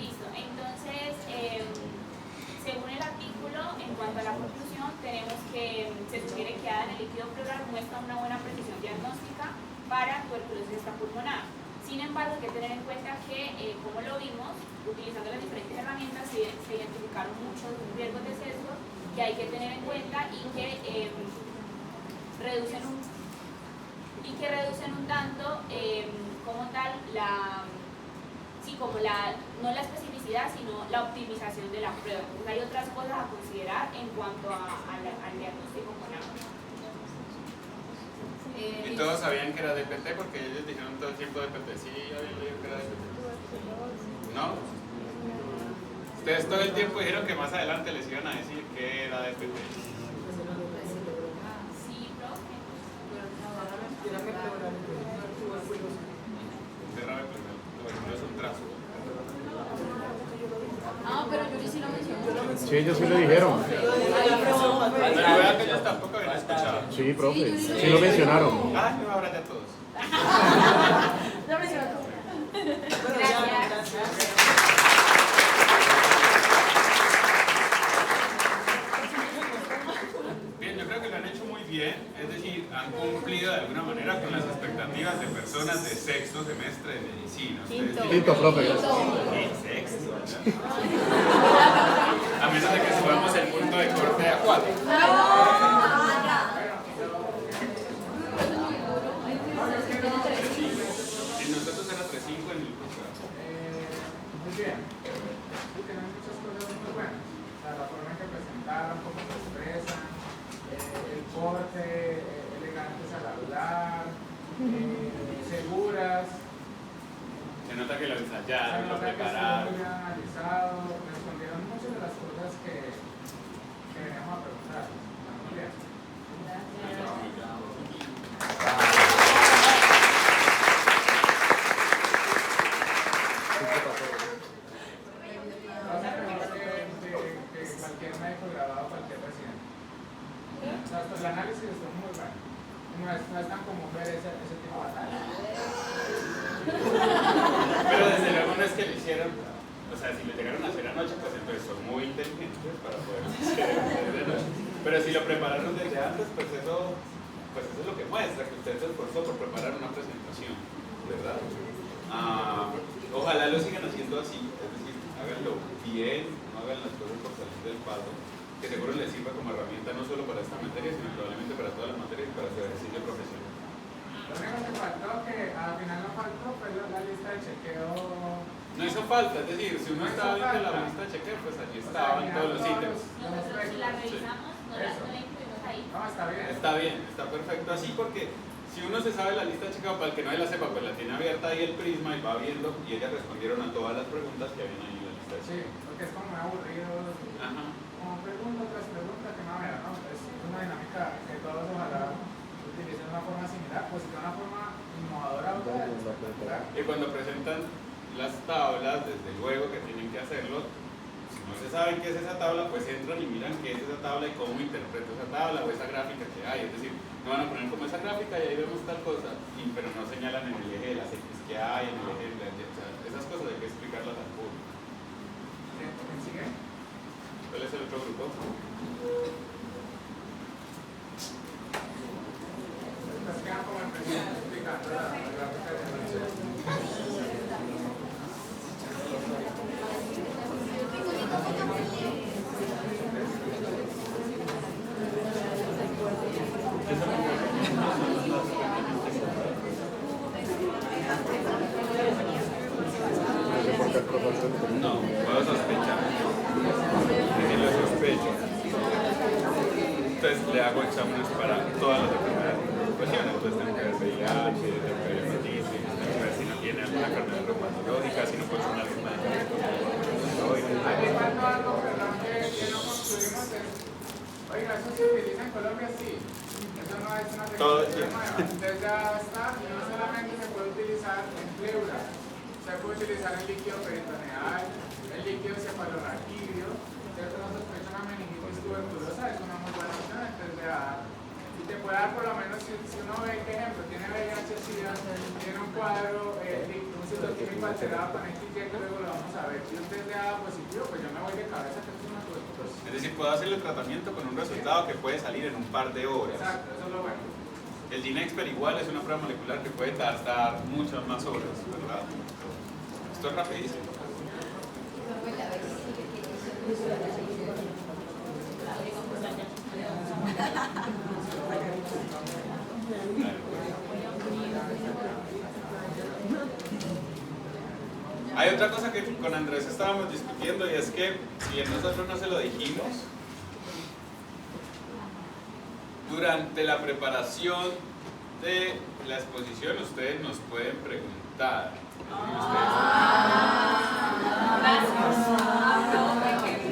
Listo, entonces, según el artículo, en cuanto a la conclusión, tenemos que se sugiere que ADA en el líquido pleural muestra una buena precisión diagnóstica para tuberculosis extrapulmonar. Sin embargo, hay que tener en cuenta que, como lo vimos, utilizando las diferentes herramientas se identificaron muchos riesgos de sesgo que hay que tener en cuenta y que reducen un tanto como tal no la especificidad, sino la optimización de la prueba. Entonces hay otras cosas a considerar en cuanto al diagnóstico con agua. Y todos sabían que era DPT porque ellos dijeron todo el tiempo DPT. Sí, habían leído que era DPT. ¿No? Ustedes todo el tiempo dijeron que más adelante les iban a decir que era DPT. Sí, profe. Derrame pleural, tuberculosis, un trazo. Ah, pero yo sí lo mencioné. Sí, ellos sí lo dijeron. Pero vean que ellos tampoco habían escuchado. Sí, profe. Sí lo mencionaron. Ah, no, ahora ya todos. Lo mencionó. Gracias. Bien, yo creo que lo han hecho muy bien, es decir, han alguna manera con las expectativas de personas de sexto semestre de medicina. Quinto, profe, gracias. Sexto, ¿verdad? A menos de que subamos el punto de corte a 4. En nosotros era 3.5 en el curso. Muy bien. Tienen muchas cosas muy buenas. O sea, la forma en que presentaron, cómo se expresan, el porte, elegantes al hablar, seguras. Se nota que lo Se ensayaron, lo nota que prepararon. estuvo bien analizado, respondieron muchas de las cosas que veníamos a preguntar. Muy bien. Que cualquier médico graduado, cualquier residente. O sea, el análisis está muy bueno. No es tan común ver ese tipo de análisis. Pero desde luego no es que lo hicieron, o sea, si lo llegaron a hacer anoche, pues entonces son muy inteligentes para poder hacer de noche. Pero si lo prepararon desde antes, pues eso es lo que muestra que usted se esforzó por preparar una presentación, ¿verdad? Ojalá lo sigan haciendo así, es decir, háganlo bien, no hagan las cosas por salir del paso, que seguro les sirva como herramienta no solo para esta materia, sino probablemente para todas las materias y para su ejercicio profesional. Lo único que faltó, que al final no faltó, fue la lista de chequeo. No hizo falta, es decir, si uno estaba viendo la lista de chequeo, pues allí estaban todos los ítems. Si la revisamos, no la incluimos ahí. No, está bien. Está bien, está perfecto así, porque si uno se sabe la lista de chequeo, para el que no la sepa, pues la tiene abierta ahí el Prisma y va viendo, y ellas respondieron a todas las preguntas que habían ahí en la lista de chequeo. Sí, porque es como muy aburrido. Ajá. Como pregunta tras pregunta, que no vea, ¿no? Es una dinámica que todos ojalá utilicen de una forma similar, pues de una forma innovadora. Y cuando presentan las tablas, desde luego que tienen que hacerlo. Si no se saben qué es esa tabla, pues entran y miran qué es esa tabla y cómo interpreto esa tabla o esa gráfica que hay. Es decir, no van a poner como esa gráfica y ahí vemos tal cosa, pero no señalan en el eje de las X que hay, en el eje de las Y. O sea, esas cosas hay que explicarlas al público. ¿Quién sigue? ¿Cuál es el otro grupo? Pues quedan como el presidente explicando la gráfica de No, puedo sospechar. Si lo sospecho. Entonces le hago exámenes para todas las enfermedades de preocupación. Entonces tengo que ver VIH, tengo que ver hepatitis, tengo que ver si no tiene alguna enfermedad reumatológica, si no consume algún medicamento. Aquí falta algo, perdón, que no concluimos es, oiga, eso se utiliza en Colombia, sí. Eso no es una tecnología nueva. Entonces ya está, y no solamente se puede utilizar en pleura, se puede utilizar en líquido peritoneal, en líquido cefalorraquídeo, ¿cierto? No sospecha una meningitis tuberculosa, es una muy buena opción, entonces ya, y te puede dar por lo menos, si uno ve, por ejemplo, tiene VIH-Sida, tiene un cuadro, un citoquímico alterado con XY, que luego lo vamos a ver. Si usted le da positivo, pues yo me voy de cabeza que es una tuberculosis. Es decir, puedo hacer el tratamiento con un resultado que puede salir en un par de horas. Exacto, eso es lo bueno. El Ginexper igual es una prueba molecular que puede tardar muchas más horas, ¿verdad? Esto es rapidísimo. Hay otra cosa que con Andrés estábamos discutiendo y es que si bien nosotros no se lo dijimos, durante la preparación de la exposición ustedes nos pueden preguntar.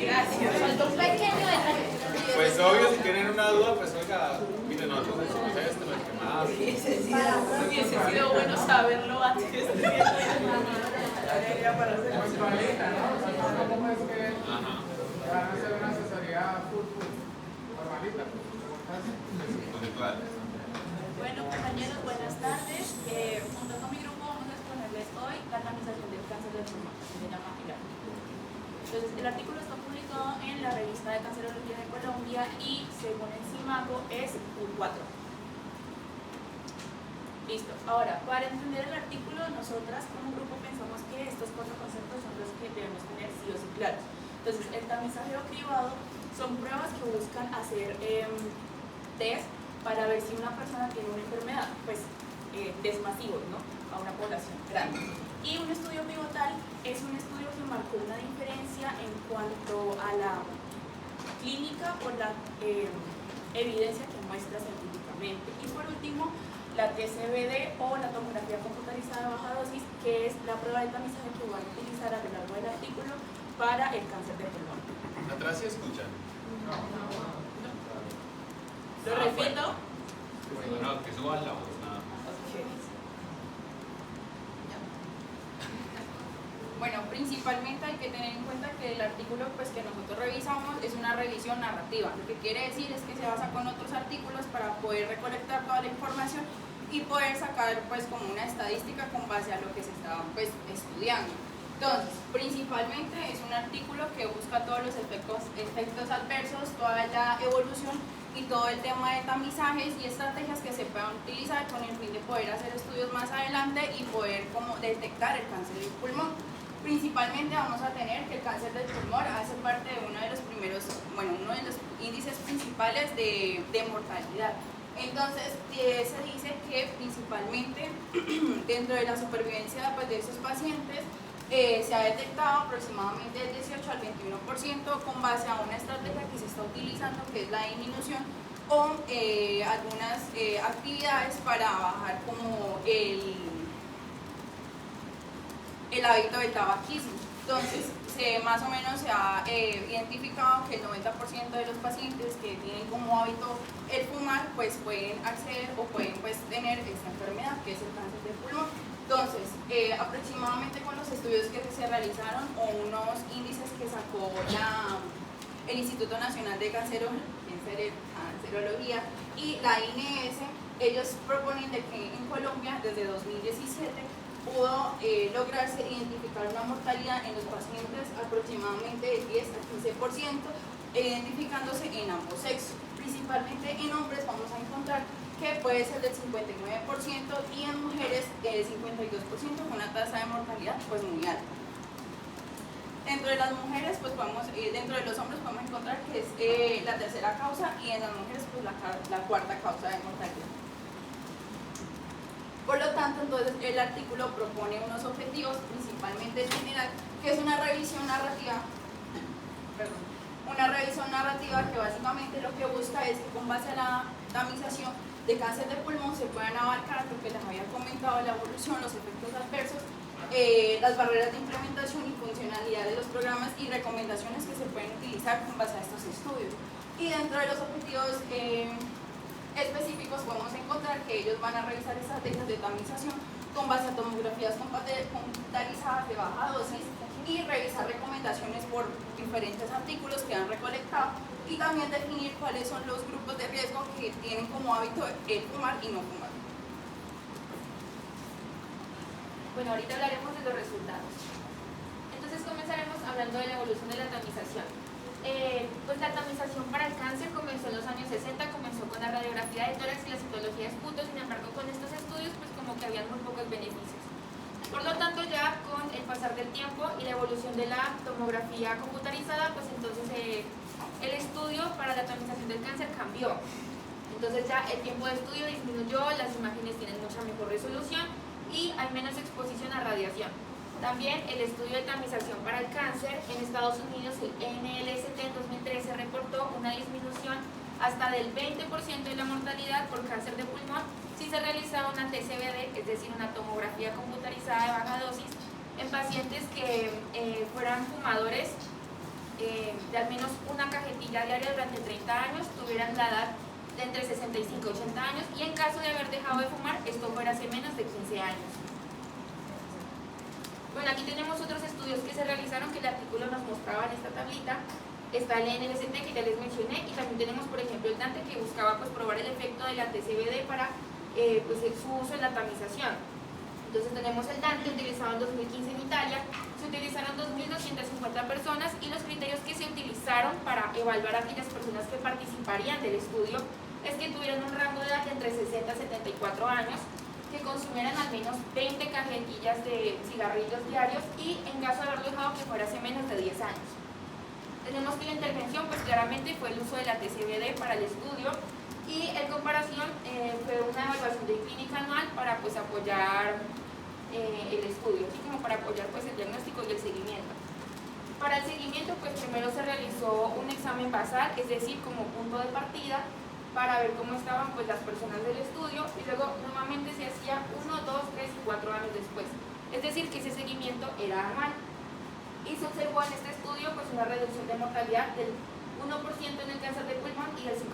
Gracias. Faltó un pequeño detalle. Pues obvio, si tienen una duda, pues oiga, miren, nosotros decimos esto, lo que más. Hubiese sido bueno saberlo antes de Pues valita, ¿no? ¿Cómo es que van a hacer una asesoría full formalita? Puntual. Bueno, compañeros, buenas tardes. Junto con mi grupo vamos a exponerles hoy la organización del cáncer del pulmón, que se llama IGAR. Entonces, el artículo está publicado en la revista de Cancerología de Colombia y, según el CIMACO, es U4. Listo. Ahora, para entender el artículo, nosotras como grupo pensamos que estos 4 conceptos son los que debemos tener sí o sí claros. Entonces, el tamizaje cribado son pruebas que buscan hacer test para ver si una persona tiene una enfermedad, pues test masivos, ¿no? A una población grande. Y un estudio pivotal es un estudio que marcó una diferencia en cuanto a la clínica o la evidencia que muestra científicamente. Y por último, la TCBD o la tomografía computarizada de baja dosis, que es la prueba de tamizaje que van a utilizar a lo largo del artículo para el cáncer de pulmón. Atrás sí escuchan. Lo repito. Bueno, no, que suban la voz, nada más. Bueno, principalmente hay que tener en cuenta que el artículo pues, que nosotros revisamos es una revisión narrativa. Lo que quiere decir es que se basa con otros artículos para poder recolectar toda la información y poder sacar pues, como una estadística con base a lo que se estaba pues, estudiando. Entonces, principalmente es un artículo que busca todos los efectos adversos, toda la evolución y todo el tema de tamizajes y estrategias que se puedan utilizar con el fin de poder hacer estudios más adelante y poder como detectar el cáncer del pulmón. Principalmente vamos a tener que el cáncer del pulmón hace parte de uno de los índices principales de mortalidad. Entonces, se dice que principalmente dentro de la supervivencia pues, de esos pacientes se ha detectado aproximadamente del 18 al 21% con base a una estrategia que se está utilizando, que es la disminución o algunas actividades para bajar como el hábito del tabaquismo. Entonces, más o menos se ha identificado que el 90% de los pacientes que tienen como hábito el fumar, pues pueden acceder o pueden pues, tener esta enfermedad, que es el cáncer del pulmón. Entonces, aproximadamente con los estudios que se realizaron o unos índices que sacó el Instituto Nacional de Cancerología y la INS, ellos proponen de que en Colombia desde 2017 pudo lograrse identificar una mortalidad en los pacientes aproximadamente de 10 a 15%, identificándose en ambos sexos. Principalmente en hombres vamos a encontrar que puede ser del 59% y en mujeres del 52% con una tasa de mortalidad pues muy alta. Dentro de las mujeres, pues dentro de los hombres podemos encontrar que es la tercera causa y en las mujeres pues la cuarta causa de mortalidad. Por lo tanto, entonces el artículo propone unos objetivos, principalmente en general, que es una revisión narrativa, que básicamente lo que busca es que con base a la tamización de cáncer de pulmón se puedan abarcar lo que les había comentado, la evolución, los efectos adversos, las barreras de implementación y funcionalidad de los programas y recomendaciones que se pueden utilizar con base a estos estudios. Y dentro de los objetivos específicos podemos encontrar que ellos van a revisar estrategias de tamización con base a tomografías computarizadas de baja dosis y revisar recomendaciones por diferentes artículos que han recolectado y también definir cuáles son los grupos de riesgo que tienen como hábito el fumar y no fumar. Bueno, ahorita hablaremos de los resultados. Entonces comenzaremos hablando de la evolución de la tamización. Pues la tamización para el cáncer comenzó en los años 60, comenzó con la radiografía de tórax y la citología de esputo, sin embargo con estos estudios pues como que habían muy pocos beneficios. Por lo tanto ya con el pasar del tiempo y la evolución de la tomografía computarizada, pues entonces el estudio para la tamización del cáncer cambió. Entonces ya el tiempo de estudio disminuyó, las imágenes tienen mucha mejor resolución y hay menos exposición a radiación. También el estudio de tamización para el cáncer en Estados Unidos, el NLST en 2013 reportó una disminución hasta del 20% de la mortalidad por cáncer de pulmón si se realizaba una TCBD, es decir, una tomografía computarizada de baja dosis, en pacientes que fueran fumadores de al menos una cajetilla diaria durante 30 años, tuvieran la edad de entre 65 y 80 años y en caso de haber dejado de fumar, esto fuera hace menos de 15 años. Bueno, aquí tenemos otros estudios que se realizaron que el artículo nos mostraba en esta tablita. Está el NLST que ya les mencioné y también tenemos por ejemplo el DANTE que buscaba pues, probar el efecto de la TCBD para pues, su uso en la tamización. Entonces tenemos el DANTE utilizado en 2015 en Italia, se utilizaron 2.250 personas y los criterios que se utilizaron para evaluar a aquellas personas que participarían del estudio es que tuvieran un rango de edad de entre 60 a 74 años, que consumieran al menos 20 cajetillas de cigarrillos diarios y en caso de haberlo dejado que fuera hace menos de 10 años. Tenemos que la intervención pues claramente fue el uso de la TCBD para el estudio y en comparación fue una evaluación de clínica anual para pues apoyar el estudio, así como para apoyar pues el diagnóstico y el seguimiento. Para el seguimiento pues primero se realizó un examen basal, es decir, como punto de partida para ver cómo estaban pues las personas del estudio y luego normalmente se hacía 1, 2, 3 y 4 años después, es decir que ese seguimiento era anual y se observó en este estudio pues una reducción de mortalidad del 1% en el cáncer de pulmón y el 5%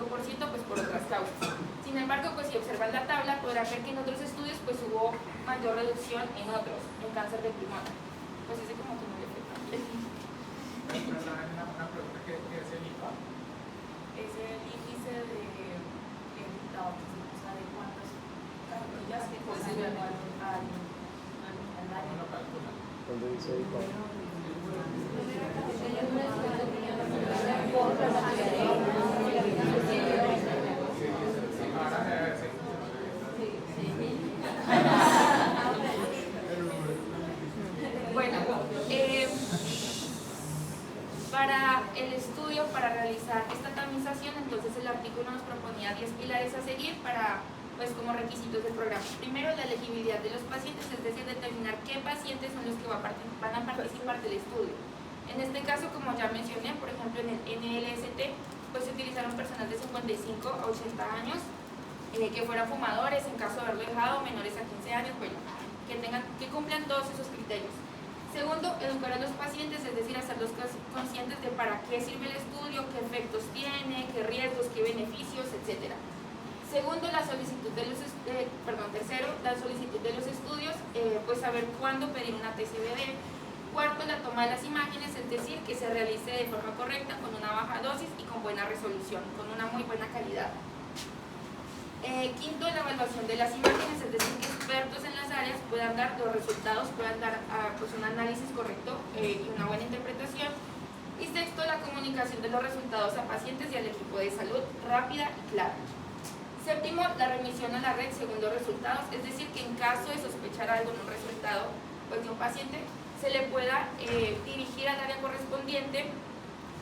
pues por otras causas. Sin embargo, pues si observan la tabla podrán ver que en otros estudios pues hubo mayor reducción en otros, en cáncer de pulmón. Pues ese como que no le fue tan bien. Una pregunta, ¿qué es el IPA? Es el índice de tabaquismo, o sea, de cuántas cajetillas que consumen al año. ¿Cómo lo calculan? ¿Dónde dice ahí? Bueno, para el estudio, para realizar esta tamización, entonces el artículo nos proponía 10 pilares a seguir para, pues como requisitos del programa. Primero, la elegibilidad de los pacientes, es decir, determinar qué pacientes son los que van a participar del estudio. En este caso, como ya mencioné, por ejemplo, en el NLST, pues se utilizaron personas de 55 a 80 años, que fueran fumadores, en caso de haberlo dejado, menores a 15 años, bueno, que cumplan todos esos criterios. Segundo, educar a los pacientes, es decir, hacerlos conscientes de para qué sirve el estudio, qué efectos tiene, qué riesgos, qué beneficios, etc. Segundo, la solicitud de los, tercero, la solicitud de los estudios, pues saber cuándo pedir una TCBD. Cuarto, la toma de las imágenes, es decir, que se realice de forma correcta, con una baja dosis y con buena resolución, con una muy buena calidad. Quinto, la evaluación de las imágenes, es decir, que expertos en las áreas puedan dar los resultados, puedan dar pues un análisis correcto y una buena interpretación. Y sexto, la comunicación de los resultados a pacientes y al equipo de salud rápida y clara. Séptimo, la remisión a la red según los resultados, es decir, que en caso de sospechar algo en un resultado pues, de un paciente, se le pueda dirigir al área correspondiente,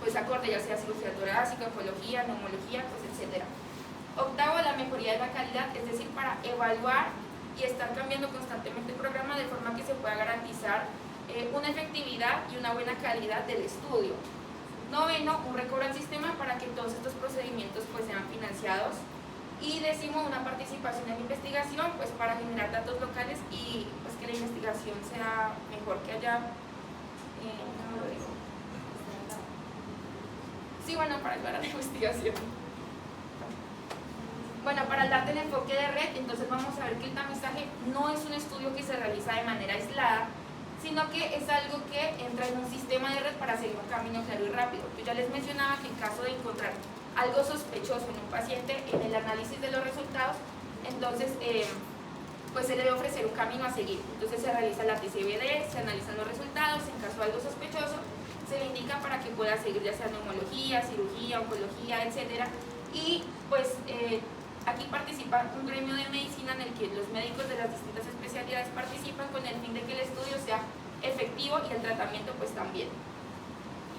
pues acorde ya sea cirugía torácica, oncología, neumología, pues etcétera. Octavo, la mejoría de la calidad, es decir, para evaluar y estar cambiando constantemente el programa de forma que se pueda garantizar una efectividad y una buena calidad del estudio. Noveno, un recobro al sistema para que todos estos procedimientos pues sean financiados. Y décimo, una participación en investigación pues para generar datos locales y pues que la investigación sea mejor, que haya ¿cómo lo digo? Sí, bueno, para ayudar a la investigación. Bueno, para darte el enfoque de red, entonces vamos a ver que el tamizaje no es un estudio que se realiza de manera aislada, sino que es algo que entra en un sistema de red para seguir un camino claro y rápido. Yo ya les mencionaba que en caso de encontrar algo sospechoso en un paciente, en el análisis de los resultados, entonces pues se le debe ofrecer un camino a seguir. Entonces se realiza la TCBD, se analizan los resultados, en caso de algo sospechoso, se le indica para que pueda seguir ya sea neumología, cirugía, oncología, etc. Y pues aquí participa un gremio de medicina en el que los médicos de las distintas especialidades participan con el fin de que el estudio sea efectivo y el tratamiento pues también.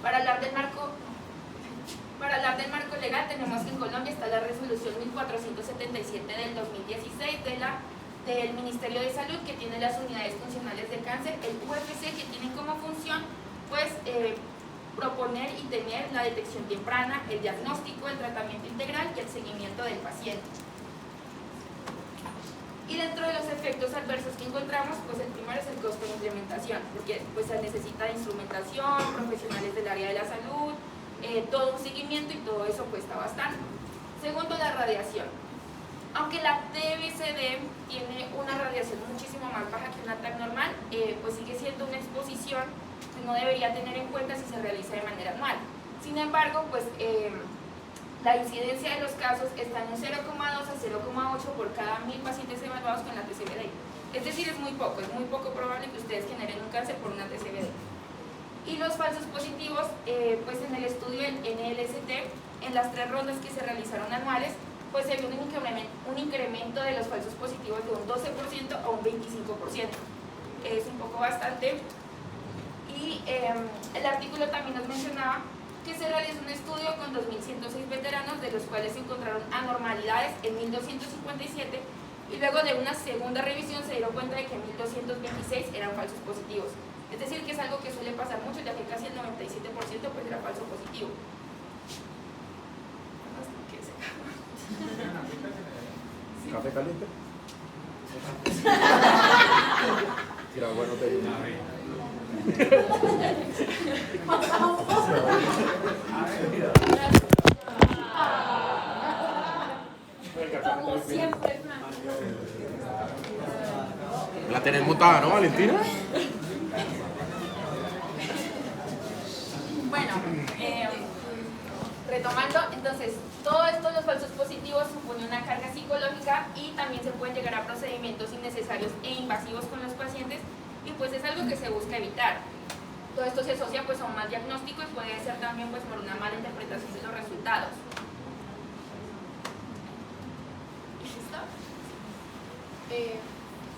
Para hablar del marco legal, tenemos que en Colombia está la resolución 1477 del 2016 del Ministerio de Salud, que tiene las unidades funcionales del cáncer, el UFC, que tienen como función pues proponer y tener la detección temprana, el diagnóstico, el tratamiento integral y el seguimiento del paciente. Y dentro de los efectos adversos que encontramos, pues el primero es el costo de implementación, porque pues se necesita de instrumentación, profesionales del área de la salud, todo un seguimiento y todo eso cuesta bastante. Segundo, la radiación. Aunque la TBCD tiene una radiación muchísimo más baja que una TAC normal, pues sigue siendo una exposición que no debería tener en cuenta si se realiza de manera anual. Sin embargo, pues la incidencia de los casos está en un 0,2 a 0,8 por cada 1000 pacientes evaluados con la TCBD. Es decir, es muy poco probable que ustedes generen un cáncer por una TCBD. Y los falsos positivos, pues en el estudio del NLST, en las 3 rondas que se realizaron anuales, pues se vio un incremento de los falsos positivos de un 12% 25%. Es un poco bastante. Y el artículo también nos mencionaba que se realizó un estudio con 2.106 veteranos, de los cuales se encontraron anormalidades en 1.257, y luego de una segunda revisión se dieron cuenta de que 1.226 eran falsos positivos. Es decir, que es algo que suele pasar mucho, ya que casi el 97% pues era falso positivo. ¿Café caliente? Mira, bueno, te digo. Como siempre, La tenés montada, ¿no, Valentina? Bueno, retomando, entonces, todo esto, los falsos positivos, supone una carga psicológica y también se pueden llegar a procedimientos innecesarios e invasivos con los pacientes, y pues es algo que se busca evitar. Todo esto se asocia pues a un mal diagnóstico y puede ser también pues por una mala interpretación de los resultados.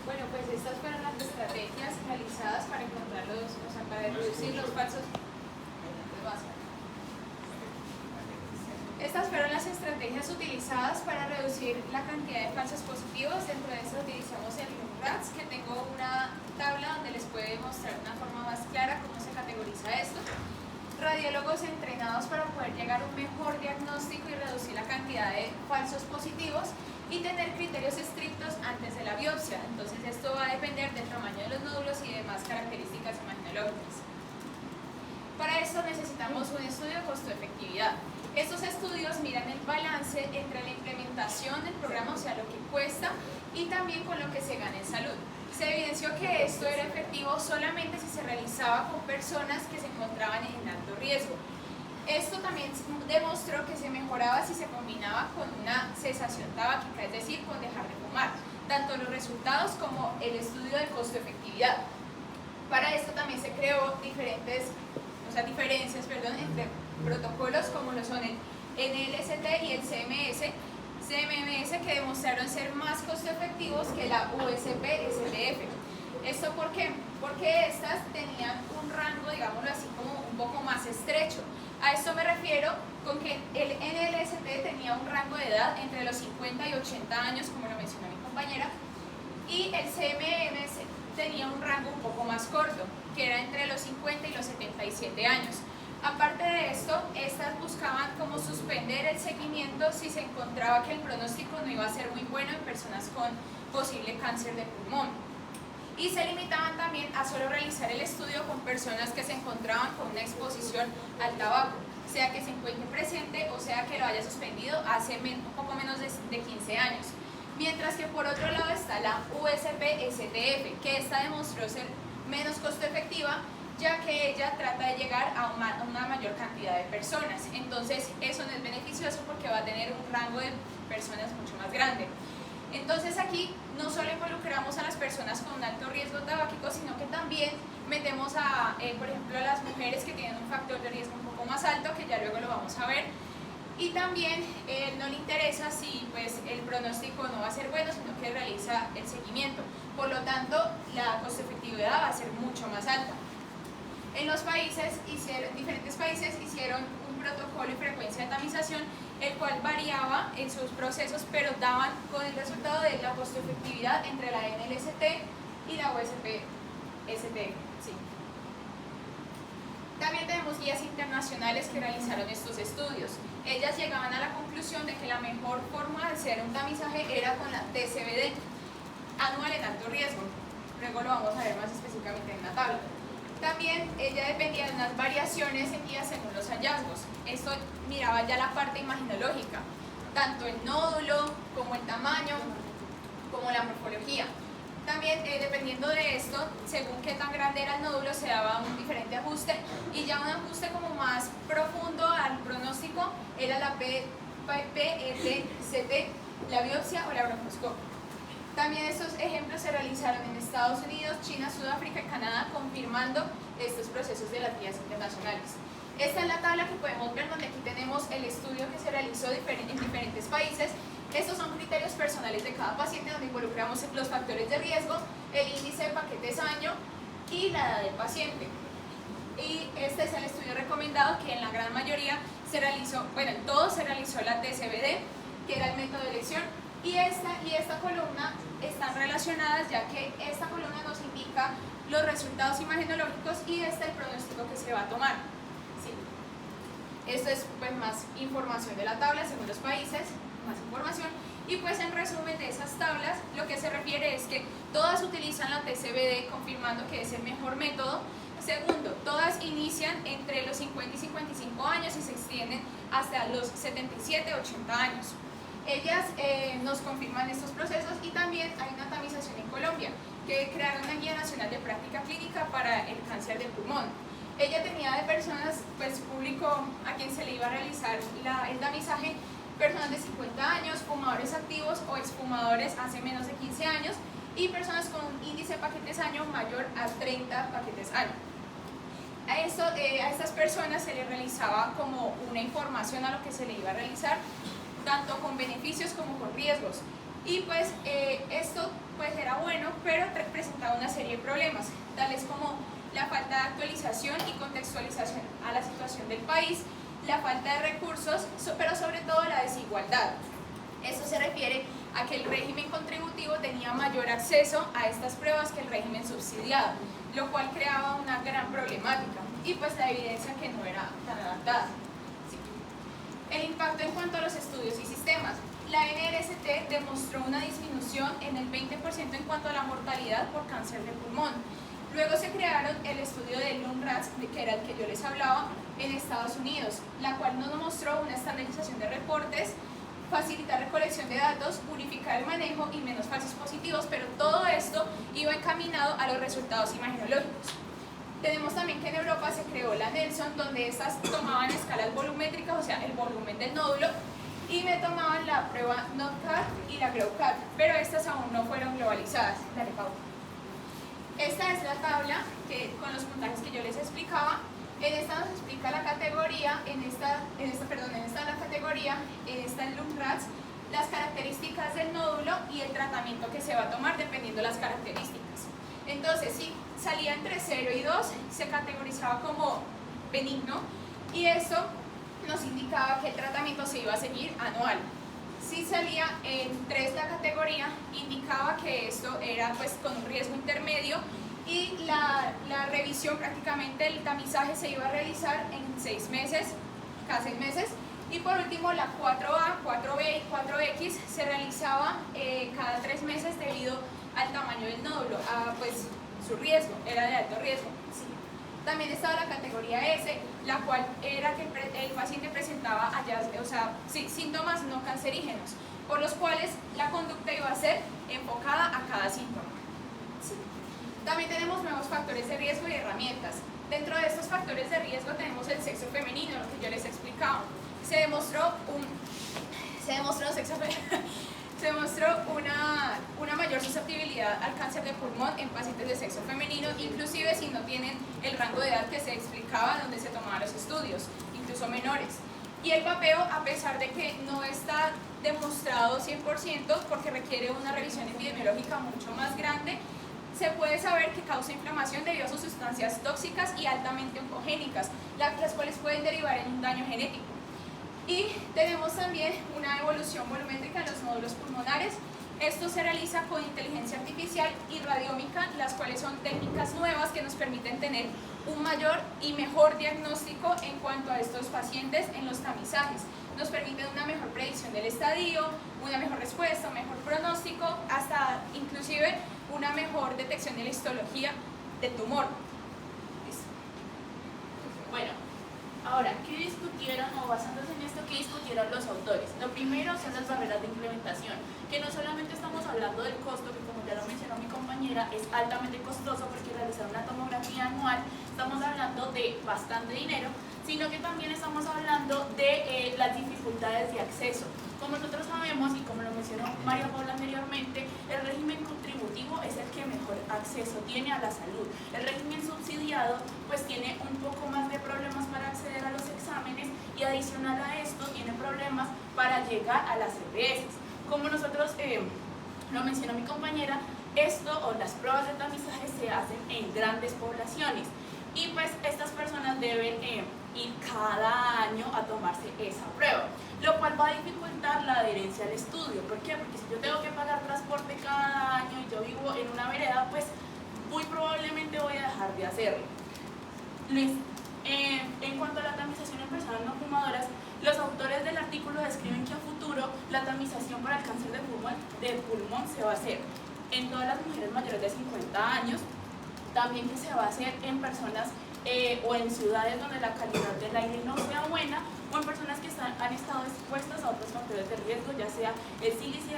Bueno, pues estas fueron las estrategias realizadas para encontrar para reducir los falsos. Estas fueron las estrategias utilizadas para reducir la cantidad de falsos positivos. Dentro de eso utilizamos el RATS, que tengo una tabla donde les puede mostrar de una forma más clara cómo se categoriza esto. Radiólogos entrenados para poder llegar a un mejor diagnóstico y reducir la cantidad de falsos positivos, y tener criterios estrictos antes de la biopsia. Entonces esto va a depender del tamaño de los nódulos y demás características imaginológicas. Para esto necesitamos un estudio de costo-efectividad. Estos estudios miran el balance entre la implementación del programa, o sea, lo que cuesta, y también con lo que se gana en salud. Se evidenció que esto era efectivo solamente si se realizaba con personas que se encontraban en alto riesgo. Esto también demostró que se mejoraba si se combinaba con una cesación tabáquica, es decir, con dejar de fumar, tanto los resultados como el estudio de costo-efectividad. Para esto también se creó diferencias entre protocolos como lo son el NLST y el CMS, que demostraron ser más costo efectivos que la USP-STF. ¿Esto por qué? Porque estas tenían un rango, digámoslo así, como un poco más estrecho. A esto me refiero con que el NLST tenía un rango de edad entre los 50 y 80 años, como lo mencionó mi compañera, y el CMS tenía un rango un poco más corto, que era entre los 50 y los 77 años. Aparte de esto, estas buscaban cómo suspender el seguimiento si se encontraba que el pronóstico no iba a ser muy bueno en personas con posible cáncer de pulmón. Y se limitaban también a solo realizar el estudio con personas que se encontraban con una exposición al tabaco, sea que se encuentre presente o sea que lo haya suspendido hace un poco menos de 15 años. Mientras que por otro lado está la USP-STF, que esta demostró ser menos costo efectiva, ya que ella trata de llegar a una mayor cantidad de personas. Entonces eso no es beneficioso porque va a tener un rango de personas mucho más grande. Entonces aquí no solo involucramos a las personas con alto riesgo tabáquico, sino que también metemos a, por ejemplo, a las mujeres que tienen un factor de riesgo un poco más alto, que ya luego lo vamos a ver. Y también no le interesa si pues, el pronóstico no va a ser bueno, sino que realiza el seguimiento. Por lo tanto, la costo efectividad va a ser mucho más alta. En los diferentes países hicieron un protocolo y frecuencia de tamización, el cual variaba en sus procesos, pero daban con el resultado de la costo efectividad entre la NLST y la USP-ST. Sí. También tenemos guías internacionales que realizaron estos estudios. Ellas llegaban a la conclusión de que la mejor forma de hacer un tamizaje era con la TCBD, anual en alto riesgo. Luego lo vamos a ver más específicamente en la tabla. También ella dependía de unas variaciones en guías según los hallazgos. Esto miraba ya la parte imaginológica, tanto el nódulo, como el tamaño, como la morfología. También, dependiendo de esto, según qué tan grande era el nódulo, se daba un diferente ajuste, y ya un ajuste como más profundo al pronóstico era la PET-CT, la biopsia o la broncooscopia. También estos ejemplos se realizaron en Estados Unidos, China, Sudáfrica y Canadá, confirmando estos procesos de las guías internacionales. Esta es la tabla que podemos ver, donde aquí tenemos el estudio que se realizó en diferentes países. Estos son criterios personales de cada paciente donde involucramos los factores de riesgo, el índice de paquetes año y la edad del paciente. Y este es el estudio recomendado que en la gran mayoría se realizó, bueno, en todo se realizó la TCBD, que era el método de elección, y esta columna están relacionadas, ya que esta columna nos indica los resultados imagenológicos y el pronóstico que se va a tomar. ¿Sí? Esto es pues más información de la tabla según los países, más información, y pues en resumen de esas tablas lo que se refiere es que todas utilizan la TCBD confirmando que es el mejor método. Segundo, todas inician entre los 50 y 55 años y se extienden hasta los 77, 80 años. Ellas nos confirman estos procesos y también hay una tamización en Colombia que crearon una guía nacional de práctica clínica para el cáncer de pulmón. Ella tenía de personas, pues público a quien se le iba a realizar el tamizaje, personas de 50 años, fumadores activos o exfumadores hace menos de 15 años y personas con un índice de paquetes año mayor a 30 paquetes año. A estas personas se les realizaba como una información a lo que se le iba a realizar, tanto con beneficios como con riesgos. Y pues esto pues era bueno, pero presentaba una serie de problemas, tales como la falta de actualización y contextualización a la situación del país, la falta de recursos, pero sobre todo la desigualdad. Esto se refiere a que el régimen contributivo tenía mayor acceso a estas pruebas que el régimen subsidiado, lo cual creaba una gran problemática y pues la evidencia que no era tan adaptada. Sí. El impacto en cuanto a los estudios y sistemas. La NRST demostró una disminución en el 20% en cuanto a la mortalidad por cáncer de pulmón. Luego se crearon el estudio de Lung-RATS, que era el que yo les hablaba, en Estados Unidos, la cual nos mostró una estandarización de reportes, facilitar recolección de datos, unificar el manejo y menos falsos positivos, pero todo esto iba encaminado a los resultados imagenológicos. Tenemos también que en Europa se creó la Nelson, donde estas tomaban escalas volumétricas, o sea, el volumen del nódulo, y me tomaban la prueba NOTCAT y la GROWCAT, pero estas aún no fueron globalizadas. Dale, Pau. Esta es la tabla con los puntajes que yo les explicaba. En esta nos explica la categoría, en esta la categoría, en esta el Lung-RATS, las características del nódulo y el tratamiento que se va a tomar dependiendo de las características. Entonces, si salía entre 0 y 2, se categorizaba como benigno y esto nos indicaba que el tratamiento se iba a seguir anual. Si salía en 3 la categoría, indicaba que esto era pues con un riesgo intermedio y la revisión, prácticamente el tamizaje se iba a realizar en 6 meses, cada 6 meses. Y por último la 4A, 4B y 4X se realizaba cada 3 meses debido al tamaño del nódulo, a pues su riesgo, era de alto riesgo. Sí. También estaba la categoría S, la cual era que el paciente presentaba síntomas no cancerígenos, por los cuales la conducta iba a ser enfocada a cada síntoma. Sí. También tenemos nuevos factores de riesgo y herramientas. Dentro de estos factores de riesgo tenemos el sexo femenino, lo que yo les explicaba. Se demostró una mayor susceptibilidad al cáncer de pulmón en pacientes de sexo femenino, inclusive si no tienen el rango de edad que se explicaba donde se tomaban los estudios, incluso menores. Y el vapeo, a pesar de que no está demostrado 100% porque requiere una revisión epidemiológica mucho más grande, se puede saber que causa inflamación debido a sus sustancias tóxicas y altamente oncogénicas, las cuales pueden derivar en un daño genético. Y tenemos también una evolución volumétrica en los nódulos pulmonares. Esto se realiza con inteligencia artificial y radiómica, las cuales son técnicas nuevas que nos permiten tener un mayor y mejor diagnóstico en cuanto a estos pacientes en los tamizajes. Nos permiten una mejor predicción del estadio, una mejor respuesta, un mejor pronóstico, hasta inclusive una mejor detección de la histología del tumor. Bueno, ahora, ¿qué discutieron o basándose en esto, qué discutieron los autores? Lo primero son las barreras de implementación, que no solamente estamos hablando del costo, que como ya lo mencionó mi compañera, es altamente costoso porque realizar una tomografía anual, estamos hablando de bastante dinero, sino que también estamos hablando de las dificultades de acceso. Como nosotros sabemos y como lo mencionó María Paula anteriormente, el régimen contributivo es el que mejor acceso tiene a la salud. El régimen subsidiado pues tiene un poco más de problemas para acceder a los exámenes y adicional a esto tiene problemas para llegar a las EPS. como nosotros lo mencionó mi compañera, esto o las pruebas de tamizaje se hacen en grandes poblaciones y pues estas personas deben ir cada año a tomarse esa prueba, lo cual va a dificultar la adherencia al estudio. ¿Por qué? Porque si yo tengo que pagar transporte cada año y yo vivo en una vereda, pues muy probablemente voy a dejar de hacerlo. En cuanto a la tamización en personas no fumadoras, los autores del artículo describen que a futuro la tamización para el cáncer de pulmón se va a hacer en todas las mujeres mayores de 50 años, también que se va a hacer en personas o en ciudades donde la calidad del aire no sea buena, o en personas que han estado expuestas a otros factores de riesgo, ya sea el sílice,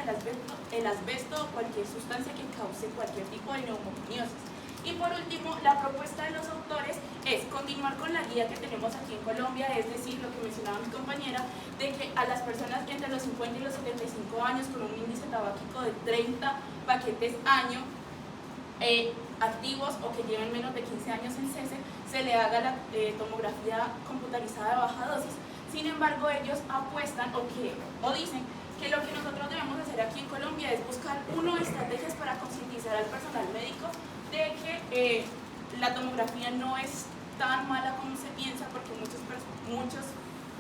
el asbesto o cualquier sustancia que cause cualquier tipo de neumoconiosis. Y por último, la propuesta de los autores es continuar con la guía que tenemos aquí en Colombia, es decir, lo que mencionaba mi compañera, de que a las personas entre los 50 y los 75 años con un índice tabáquico de 30 paquetes año, activos o que lleven menos de 15 años en cese, se le haga la tomografía computarizada de baja dosis. Sin embargo, ellos apuestan o dicen que lo que nosotros debemos hacer aquí en Colombia es buscar estrategias para concientizar al personal médico de que la tomografía no es tan mala como se piensa, porque muchos